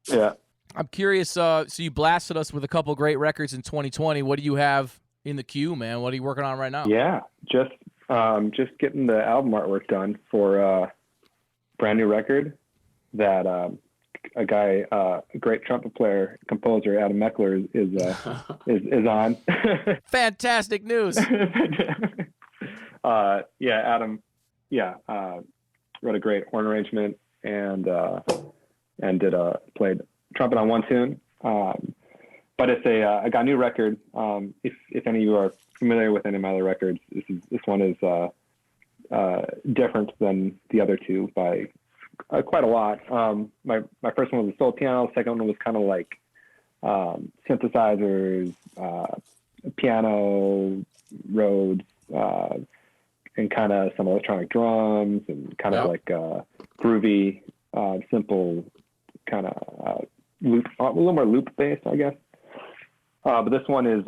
Yeah. I'm curious. So you blasted us with a couple great records in 2020. What do you have in the queue, man? What are you working on right now? Yeah, just getting the album artwork done for a brand new record that a guy, a great trumpet player, composer, Adam Meckler is on. Fantastic news. Adam, wrote a great horn arrangement and played trumpet on one tune. But it's I got a new record. If any of you are familiar with any of my other records, this one is different than the other two by quite a lot. My first one was a solo piano. The second one was kind of like synthesizers, piano, Rhodes, and kind of some electronic drums, and kind of like groovy, simple, kind of loop, a little more loop based, I guess. But this one is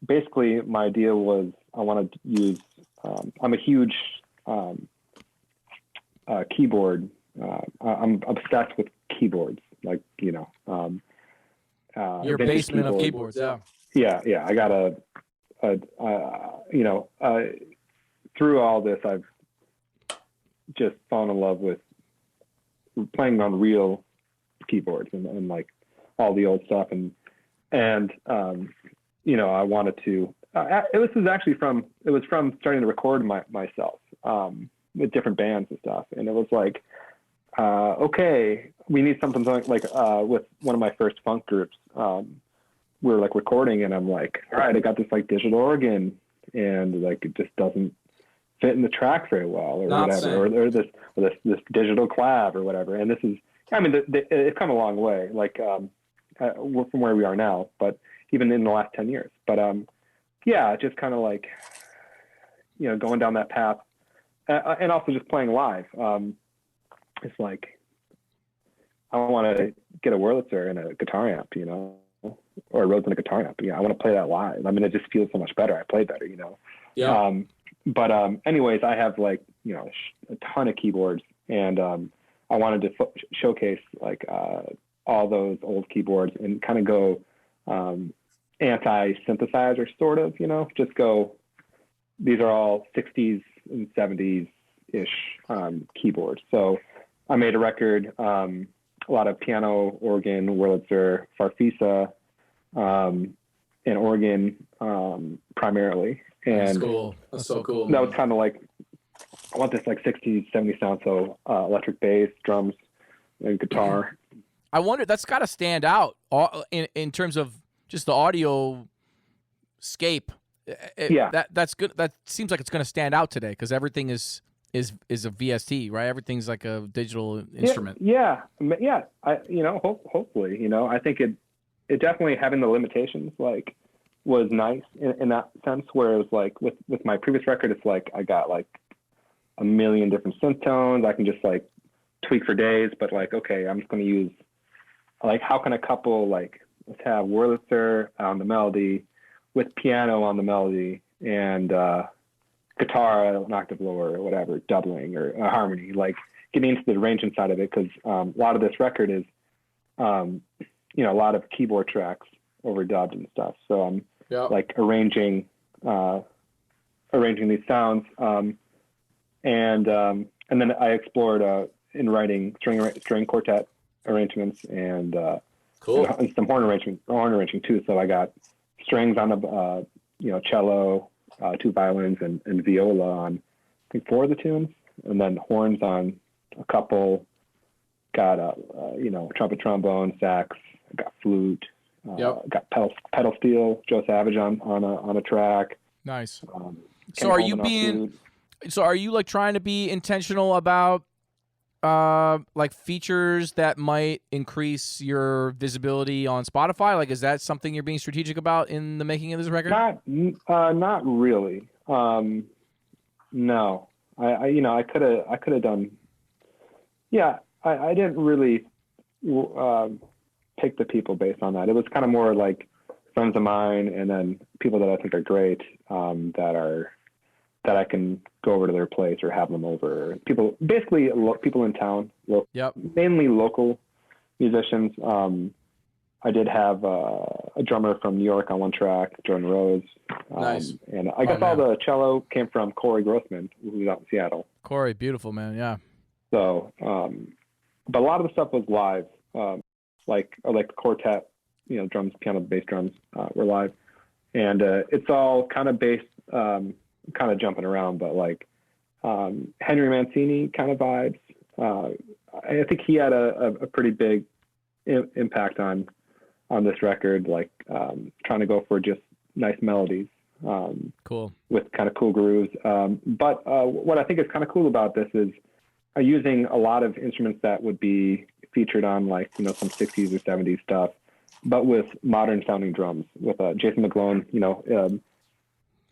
basically, my idea was I wanted to use. I'm a huge keyboard. I'm obsessed with keyboards, like your basement of keyboards. Yeah. I got through all this, I've just fallen in love with playing on real keyboards and like all the old stuff, and I wanted to. It was from starting to record myself with different bands and stuff, and it was like, okay, we need something like with one of my first funk groups. We were like recording, and I'm like, all right, I got this like digital organ, and like it just doesn't fit in the track very well, or whatever, or this digital clav or whatever. And this is, I mean, it's come a long way, like from where we are now, but even in the last 10 years. But just kind of like, going down that path, and also just playing live. It's like, I want to get a Wurlitzer and a guitar amp, or a Rhodes and a guitar amp. I want to play that live. I mean, it just feels so much better. I play better, Yeah. But anyways, I have like, a ton of keyboards, and I wanted to showcase like all those old keyboards and kind of go anti-synthesizer sort of, just go, these are all 60s and 70s-ish keyboards. So I made a record, a lot of piano, organ, Wurlitzer, Farfisa, and organ primarily. And that's cool. That's so cool. That was kind of like, I want this like 60s, 70s sound. So electric bass, drums, and guitar. I wonder, that's got to stand out in terms of just the audio scape. That's good. That seems like it's going to stand out today because everything is a VST, right? Everything's like a digital instrument. Yeah. Hopefully, I think it definitely, having the limitations like was nice in that sense, where it was like with my previous record, it's like I got like a million different synth tones. I can just like tweak for days, but like, okay, I'm just going to use, like, how can a couple, like, let's have Wurlitzer on the melody with piano on the melody and guitar an octave lower or whatever, doubling or a harmony, like getting into the arrangement side of it. Cause a lot of this record is, a lot of keyboard tracks overdubbed and stuff. So I'm like arranging these sounds. And then I explored in writing string quartet arrangements and cool. And some horn arranging too. So I got strings on the cello, two violins, and viola on I think 4 of the tunes, and then horns on a couple, got trumpet, trombone, sax, got flute, got pedal steel, Joe Savage on a track. Nice. So are you like trying to be intentional about like features that might increase your visibility on Spotify? Like, is that something you're being strategic about in the making of this record? Not really. No, I could have done. Yeah, I didn't really pick the people based on that. It was kind of more like friends of mine, and then people that I think are great, that I can go over to their place or have them over. People in town, mainly local musicians. I did have a drummer from New York on one track, Jordan Rose. Nice. And I guess all the cello came from Corey Grossman, who's out in Seattle. Corey, beautiful, man. Yeah. So, but a lot of the stuff was live, like the quartet, drums, piano, bass drums were live. And it's all kind of based, kind of jumping around, but like Henry Mancini kind of vibes. I think he had a pretty big impact on this record, like trying to go for just nice melodies, cool, with kind of cool grooves. But what I think is kind of cool about this is using a lot of instruments that would be featured on like some 60s or 70s stuff, but with modern sounding drums. With Jason McGlone,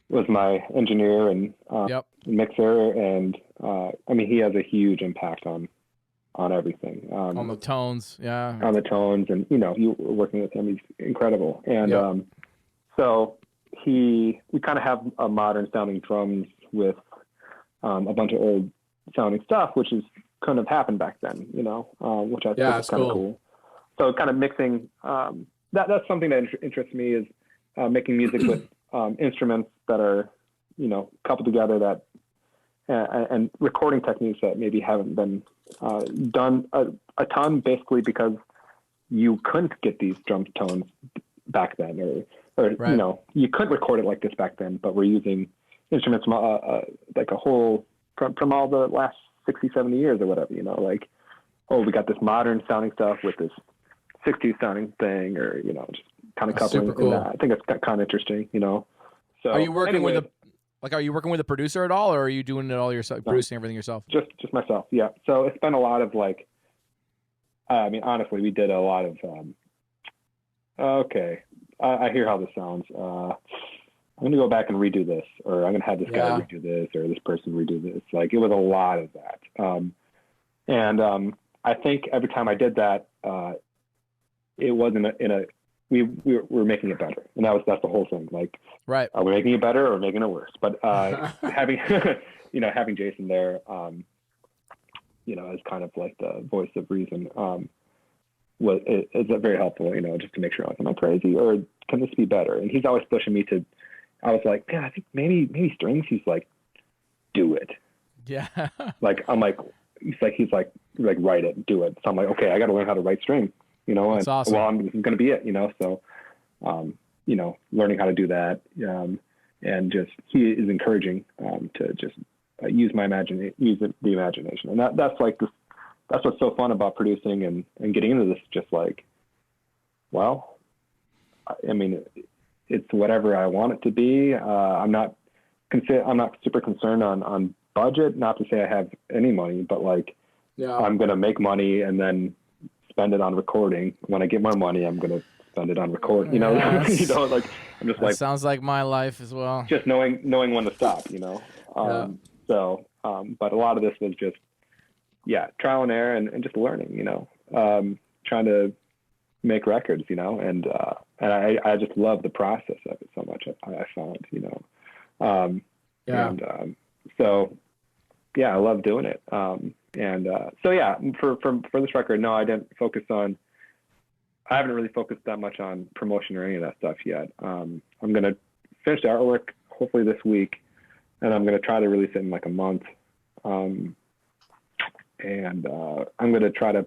was my engineer and mixer, and I mean he has a huge impact on everything. On the tones, yeah. On the tones, and you working with him, he's incredible. And so we kind of have a modern sounding drums with a bunch of old sounding stuff, which is kind of happened back then, which I think is kind of cool. So kind of mixing that's something that interests me, is making music with instruments that are coupled together, that and recording techniques that maybe haven't been done a ton, basically because you couldn't get these drum tones back then, or right. You couldn't record it like this back then, but we're using instruments like a whole from all the last 60, 70 years or whatever, like, oh, we got this modern sounding stuff with this 60s sounding thing, or just kind of coupling. Super cool. I think it's kind of interesting, So are you working with a producer at all, or are you doing it all yourself, producing everything yourself? Just myself, yeah. So it's been a lot of like, I mean, honestly, we did a lot of. Okay, I hear how this sounds. I'm gonna go back and redo this, or I'm gonna have this guy redo this, or this person redo this. Like, it was a lot of that, and I think every time I did that, it wasn't we were making it better, and that's the whole thing. Like, right, are we making it better or making it worse? But having having Jason there, as kind of like the voice of reason, is very helpful. Just to make sure, like, am I crazy, or can this be better? And he's always pushing me to. I was like, man, I think maybe strings. He's like, do it. Yeah. Like, I'm like, he's like write it, do it. So I'm like, okay, I got to learn how to write strings. That's awesome. Well, this is going to be it. So, learning how to do that, and just he is encouraging to just use the imagination, and that's like this. That's what's so fun about producing and getting into this. Just like, well, I mean, it's whatever I want it to be. I'm not super concerned on budget. Not to say I have any money, but like, I'm going to make money and then spend it on recording. When I get more money, I'm going to spend it on recording. Like, I'm just that like, sounds like my life as well. Just knowing when to stop. So, but a lot of this was just, trial and error and just learning. Trying to make records. And I just love the process of it so much. I found. And so, I love doing it. For this record, no, I didn't focus on. I haven't really focused that much on promotion or any of that stuff yet. I'm gonna finish the artwork hopefully this week, and I'm gonna try to release it in like a month. I'm gonna try to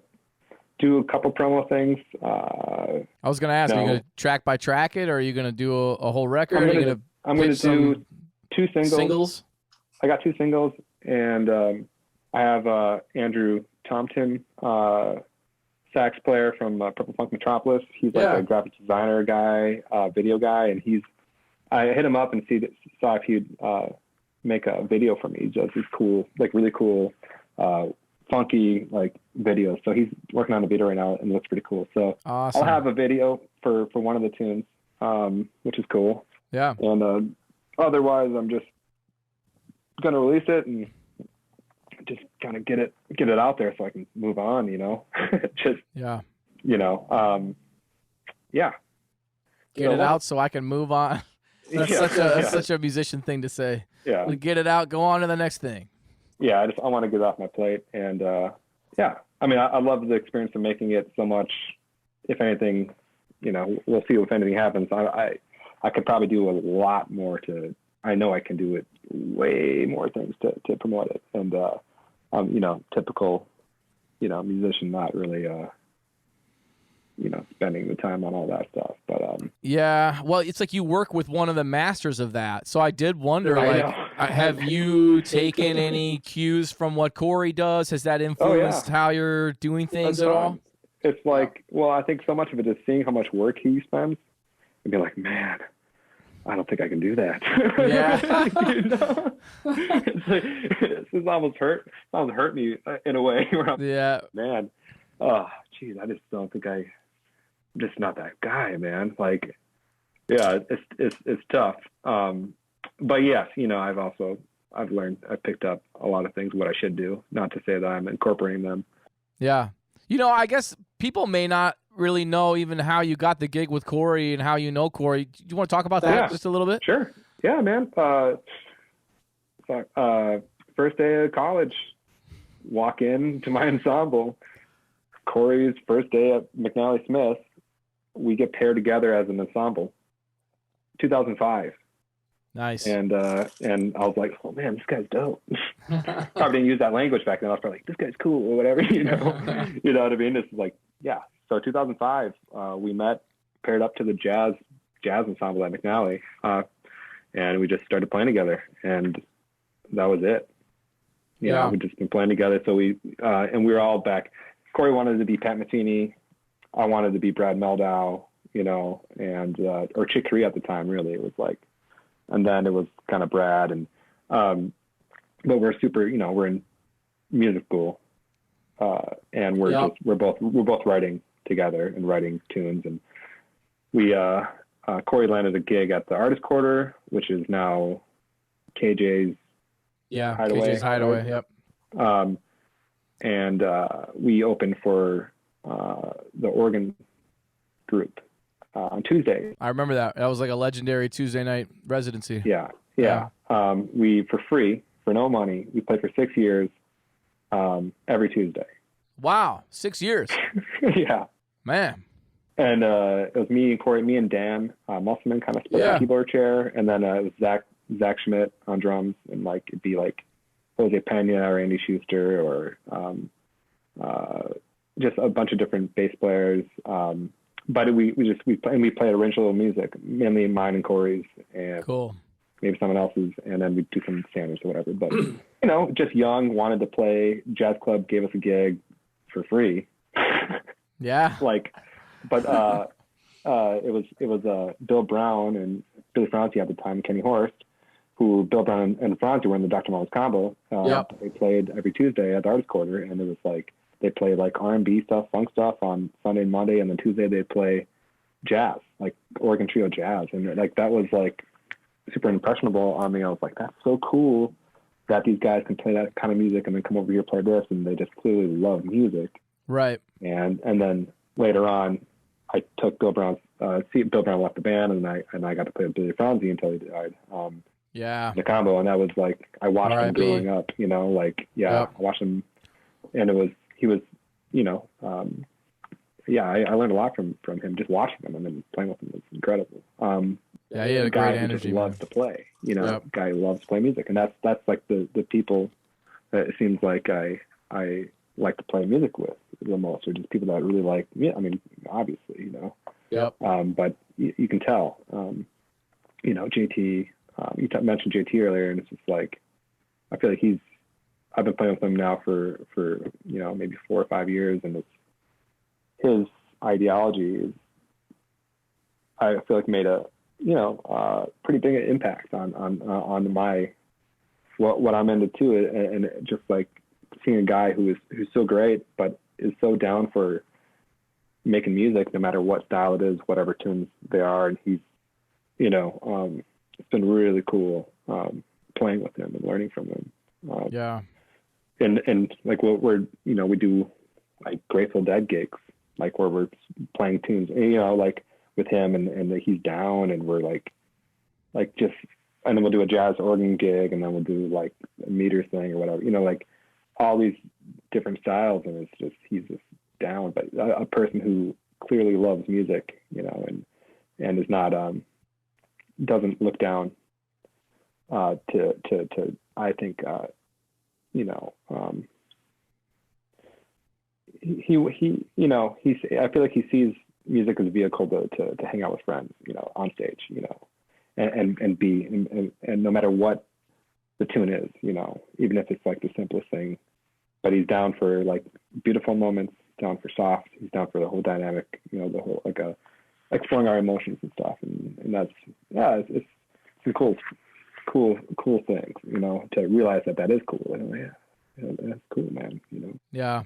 do a couple promo things. I was gonna ask, are you gonna track by track it, or are you gonna do a whole record? I'm gonna do two singles. I got two singles, and I have Andrew Tompton sax player from Purple Funk Metropolis. He's like a graphic designer guy, video guy, and I hit him up and saw if he'd make a video for me. He does these cool, like really cool, funky like videos. So he's working on a video right now, and it looks pretty cool. So awesome. I'll have a video for one of the tunes, which is cool. Yeah. And otherwise, I'm just gonna release it and just kind of get it out there so I can move on. Just yeah. Yeah. Get it out so I can move on. That's such a musician thing to say. Yeah. Get it out, go on to the next thing. Yeah, I want to get it off my plate. And yeah, I mean, I love the experience of making it so much. If anything, we'll see if anything happens. I could probably do a lot more I know I can do it way more things to promote it. And, typical, musician, not really, spending the time on all that stuff. But yeah, well, it's like you work with one of the masters of that. So I did wonder, have you taken any cues from what Cory does? Has that influenced how you're doing things at all? It's like, well, I think so much of it is seeing how much work he spends and be like, man, I don't think I can do that. Yeah. It's almost hurt me in a way. Where man, oh, geez, I just don't think I'm just not that guy, man. Like, yeah, it's tough. But yes, I've picked up a lot of things, what I should do, not to say that I'm incorporating them. Yeah. I guess people may not really know even how you got the gig with Cory and how you know Cory. Do you want to talk about that just a little bit? Sure. Yeah, man. First day of college, walk in to my ensemble. Cory's first day at McNally Smith. We get paired together as an ensemble. 2005. Nice. And I was like, oh man, this guy's dope. Probably didn't use that language back then. I was probably like, this guy's cool or whatever, You know what I mean? This is like, yeah. So 2005, we met, paired up to the jazz ensemble at McNally, and we just started playing together, and that was it. We've just been playing together. So we were all back. Cory wanted to be Pat Metheny. I wanted to be Brad Meldau, and or Chick Corea at the time. Really, it was like, and then it was kind of Brad, and but we're super. We're in music school, and we're both writing together and writing tunes, and we Cory landed a gig at the Artist Quarter, which is now KJ's Hideaway. KJ's Hideaway. Yep. And we opened for the organ group on Tuesday. I remember that. That was like a legendary Tuesday night residency. Yeah. We, for free, for no money, we played for 6 years every Tuesday. Wow, 6 years. Yeah. Man. And it was me and Cory, me and Dan Musselman kind of split the keyboard chair, and then it was Zach Schmidt on drums, and like it'd be like Jose Pena or Andy Schuster or just a bunch of different bass players. But we played original music, mainly mine and Cory's, and cool. Maybe someone else's, and then we'd do some standards or whatever. But just young, wanted to play. Jazz Club gave us a gig for free. Yeah. But it was Bill Brown and Billy Franzi at the time, Kenny Horst, who Bill Brown and Franzi were in the Dr. Marl's combo. They played every Tuesday at the Artist Quarter, and it was like they played like R&B stuff, funk stuff on Sunday and Monday, and then Tuesday they'd play jazz, like organ trio jazz, and like that was like super impressionable on me. I was like, that's so cool that these guys can play that kind of music and then come over here play this, and they just clearly love music. Right. And then later on, I took Bill Brown's seat. Bill Brown left the band, and I got to play with Billy Franzi until he died. The combo, and that was like I watched him growing up. I watched him, and he was, I learned a lot from him just watching him, and then playing with him was incredible. He had a great energy. Just loves to play. Guy who loves to play music, and that's like the people that it seems like I like to play music with the most, or just people that really like me. I mean, obviously, Yep. But you can tell, JT, you mentioned JT earlier, and it's just like, I feel like I've been playing with him now for maybe 4 or 5 years, and his ideology is, I feel like, made a pretty big impact on my what I'm into too, and just like seeing a guy who's so great but is so down for making music no matter what style it is, whatever tunes they are, and he's it's been really cool playing with him and learning from him. And like what we do like Grateful Dead gigs, like where we're playing tunes, like with him, and he's down, and we're like just, and then we'll do a jazz organ gig, and then we'll do like a meter thing or whatever, like all these different styles, and it's just, he's just down, but a person who clearly loves music, and is not, doesn't look down to I think, I feel like he sees music as a vehicle to hang out with friends, on stage, and no matter what the tune is, even if it's like the simplest thing, but he's down for like beautiful moments, down for soft, he's down for the whole dynamic, the whole, like exploring our emotions and stuff. And that's, it's some cool things, to realize that is cool. That's cool, man, Yeah.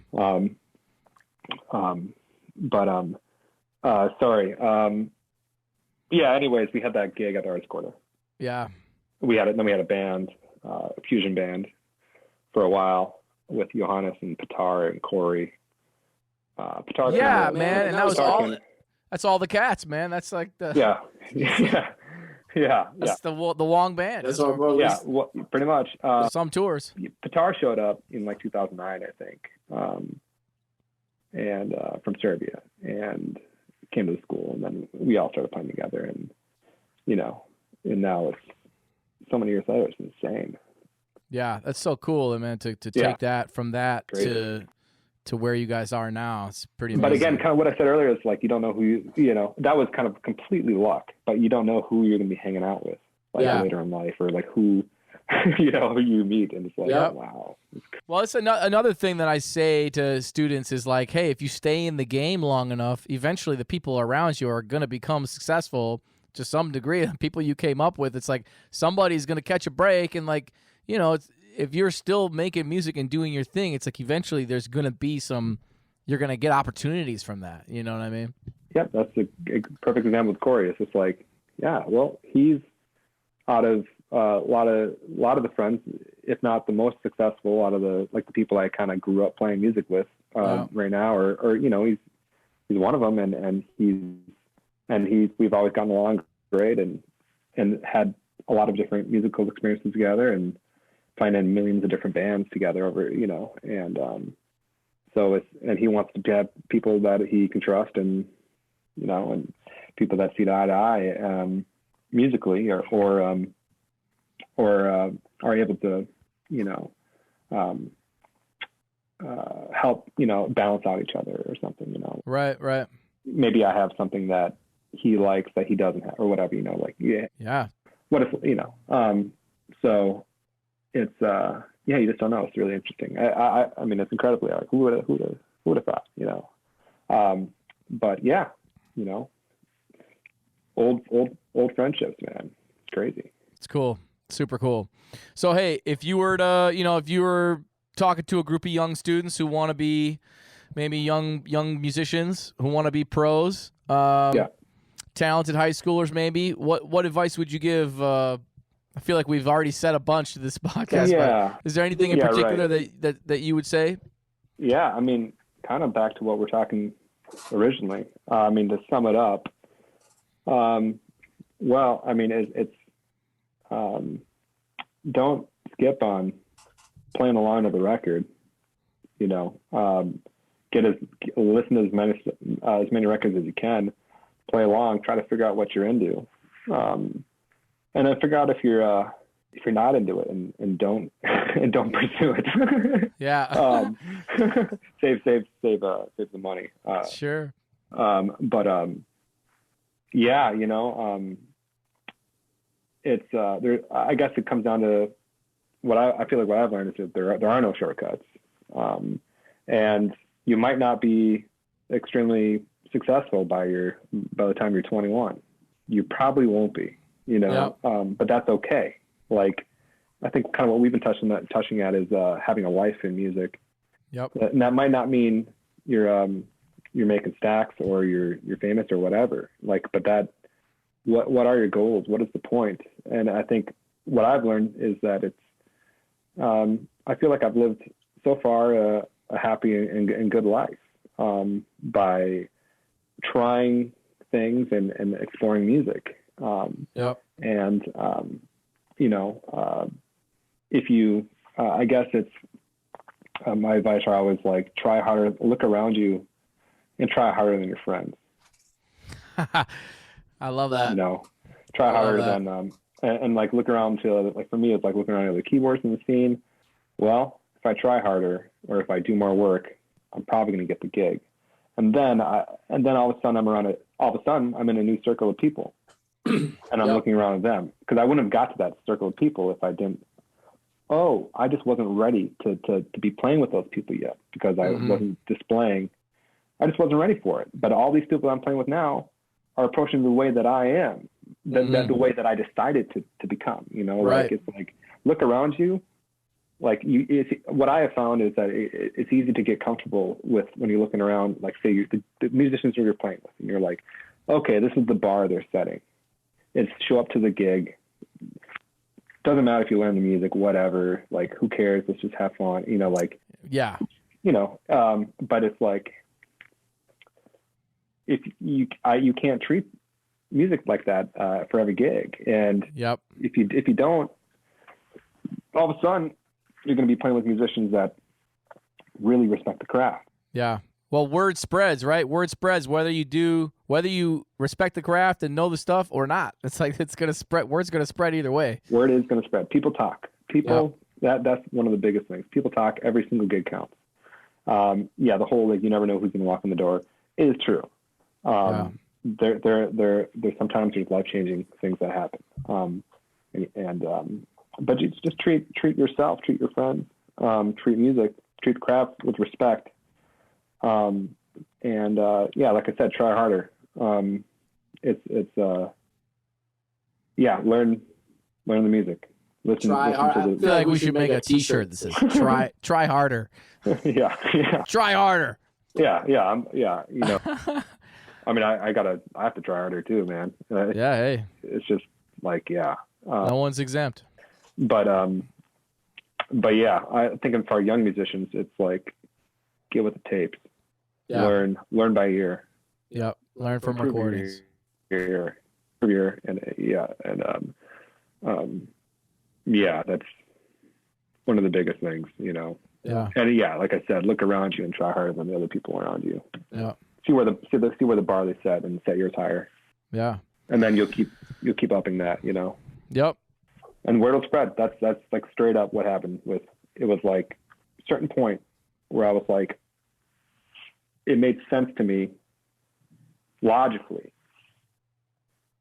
Sorry. Anyways, we had that gig at the Arts Quarter. Yeah. Then we had a band, a fusion band for a while with Johannes and Pitar and Cory. Pitar. Yeah, man. And that was all, that's all the cats, man. That's like the, that's the Wong band. That's all, bro. Yeah. Well, pretty much. Some tours. Pitar showed up in like 2009, I think. And from Serbia, and came to the school, and then we all started playing together, and and now it's so many years later, it's insane. Yeah, that's so cool, man, to take that from that to where you guys are now. It's pretty amazing. But again, kind of what I said earlier is like, you don't know who that was kind of completely luck, but you don't know who you're going to be hanging out with later in life, or like who who you meet, and it's like, wow. Well, it's another thing that I say to students is like, hey, if you stay in the game long enough, eventually the people around you are going to become successful to some degree. The people you came up with, it's like somebody's going to catch a break, and like, if you're still making music and doing your thing, it's like eventually there's going to be you're going to get opportunities from that. You know what I mean? Yeah, that's a perfect example with Cory. It's just like, he's out of a lot of the friends, if not the most successful, a lot of the people I kind of grew up playing music with right now, or he's one of them, and we've always gotten along great, and had a lot of different musical experiences together, and playing in millions of different bands together over, and so and he wants to have people that he can trust, and and people that see eye to eye musically, or are able to help balance out each other or something. Right. Maybe I have something that he likes that he doesn't have, or whatever. What if so it's you just don't know. It's really interesting. I mean, it's incredibly hard. Who would have thought? But old friendships, man. It's crazy. It's cool. Super cool. So, hey, if you were talking to a group of young students who want to be maybe young musicians who want to be pros, talented high schoolers, maybe, what advice would you give? I feel like we've already said a bunch to this podcast. Yeah. But is there anything in particular that you would say? Yeah, I mean, kind of back to what we're talking originally. I mean, to sum it up, well, I mean, it's don't skip on playing along to the record. Listen to as many records as you can. Play along. Try to figure out what you're into, and then figure out if you're not into it, and don't pursue it. Yeah. Save the money. Sure. It's there. I guess it comes down to what I feel like what I've learned is that there are no shortcuts, and you might not be extremely successful by the time you're 21. You probably won't be, you know, but that's okay. Like, I think kind of what we've been touching at is having a life in music. Yep. And that might not mean you're making stacks or you're famous or whatever. Like, but what are your goals? What is the point? And I think what I've learned is that it's, I feel like I've lived so far a happy and good life by trying things and exploring music. And, you know, if you, I guess it's, my advice are always like, try harder, look around you and try harder than your friends. I love that. You know, try harder than, and like look around to, like for me, it's like looking around at the keyboards in the scene. Well, if I try harder or if I do more work, I'm probably going to get the gig. And then all of a sudden I'm in a new circle of people and I'm looking around at them, because I wouldn't have got to that circle of people if I didn't. Oh, I just wasn't ready to be playing with those people yet, because I wasn't displaying. I just wasn't ready for it. But all these people I'm playing with now are approaching the way that I am, the way that I decided to become, you know, right. Like, it's like, look around you. Like what I have found is that it's easy to get comfortable with when you're looking around, like say the musicians who you're playing with, and you're like, okay, this is the bar they're setting. It's show up to the gig. Doesn't matter if you learn the music, whatever, like who cares? Let's just have fun, you know, like, yeah, you know, but it's like, if you can't treat music like that for every gig. And if you don't, all of a sudden you're going to be playing with musicians that really respect the craft. Yeah. Well, word spreads, right? Word spreads whether you respect the craft and know the stuff or not. It's like, it's going to spread. Word's going to spread either way. Word is going to spread. People talk. That's one of the biggest things. People talk. Every single gig counts. The whole, like, you never know who's going to walk in the door is true. There sometimes there's life-changing things that happen. But you just treat yourself, treat your friends, treat music, treat the craft with respect. Like I said, try harder. Learn the music. Try harder. I feel like we should make a T-shirt that says "Try harder." Yeah. Try harder. Yeah. You know, I mean, I have to try harder too, man. Hey. It's just like, no one's exempt. But yeah, I think for young musicians, it's like, get with the tapes. Yeah. Learn by ear. Yep. Learn from recordings. That's one of the biggest things, you know. Yeah. And like I said, look around you and try harder than the other people around you. Yeah. See where the bar they set and set yours higher. Yeah. And then you'll keep upping that, you know. Yep. And word will spread. That's like straight up what happened with, it was like a certain point where I was like, it made sense to me logically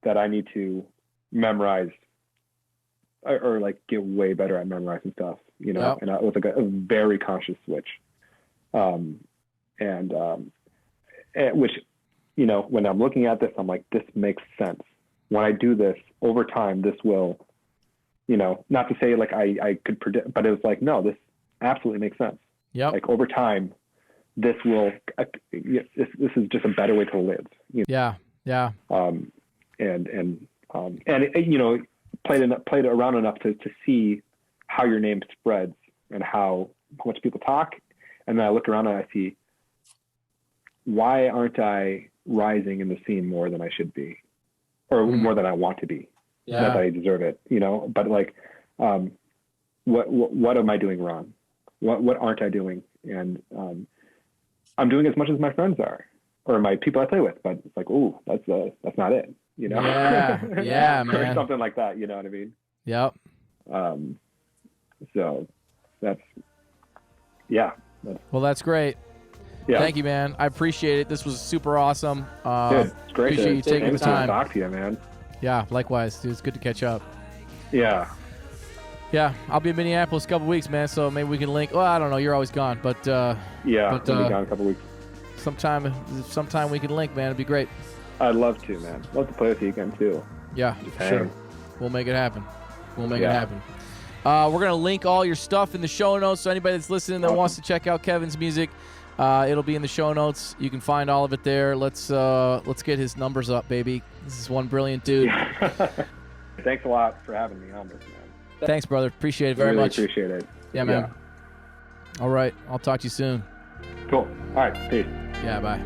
that I need to memorize or like get way better at memorizing stuff, you know. And it was like a very conscious switch. Which, you know, when I'm looking at this, I'm like, this makes sense. When I do this over time, this will, you know, not to say like I could predict, but it was like, no, this absolutely makes sense. Yeah. Like over time, this will, this is just a better way to live. You know? Yeah. And you know, played around enough to see how your name spreads and how much people talk. And then I look around and I see, why aren't I rising in the scene more than I should be, or more than I want to be? Not that I deserve it, you know, but like, what am I doing wrong? What aren't I doing? And, I'm doing as much as my friends are, or my people I play with, but it's like, ooh, that's not it, you know? Yeah, man. Or something like that, you know what I mean? Yep. So that's that's great. Yeah. Thank you, man. I appreciate it. This was super awesome. Dude, it's great. Appreciate you taking the time. To talk to you, man. Yeah, likewise, dude. It's good to catch up. Yeah. Yeah, I'll be in Minneapolis a couple weeks, man, so maybe we can link. Well, I don't know. You're always gone, but... I'll be gone a couple weeks. sometime we can link, man. It'd be great. I'd love to, man. Love to play with you again too. Yeah, Just sure. hang. We'll make it happen. We're gonna link all your stuff in the show notes. So anybody that's listening that wants to check out Kevin's music, it'll be in the show notes. You can find all of it there. Let's get his numbers up, baby. This is one brilliant dude. Thanks a lot for having me on this, man. Thanks, brother. Appreciate it very really much. Appreciate it. Yeah, man. All right. I'll talk to you soon. Cool. All right. Peace. Yeah, bye.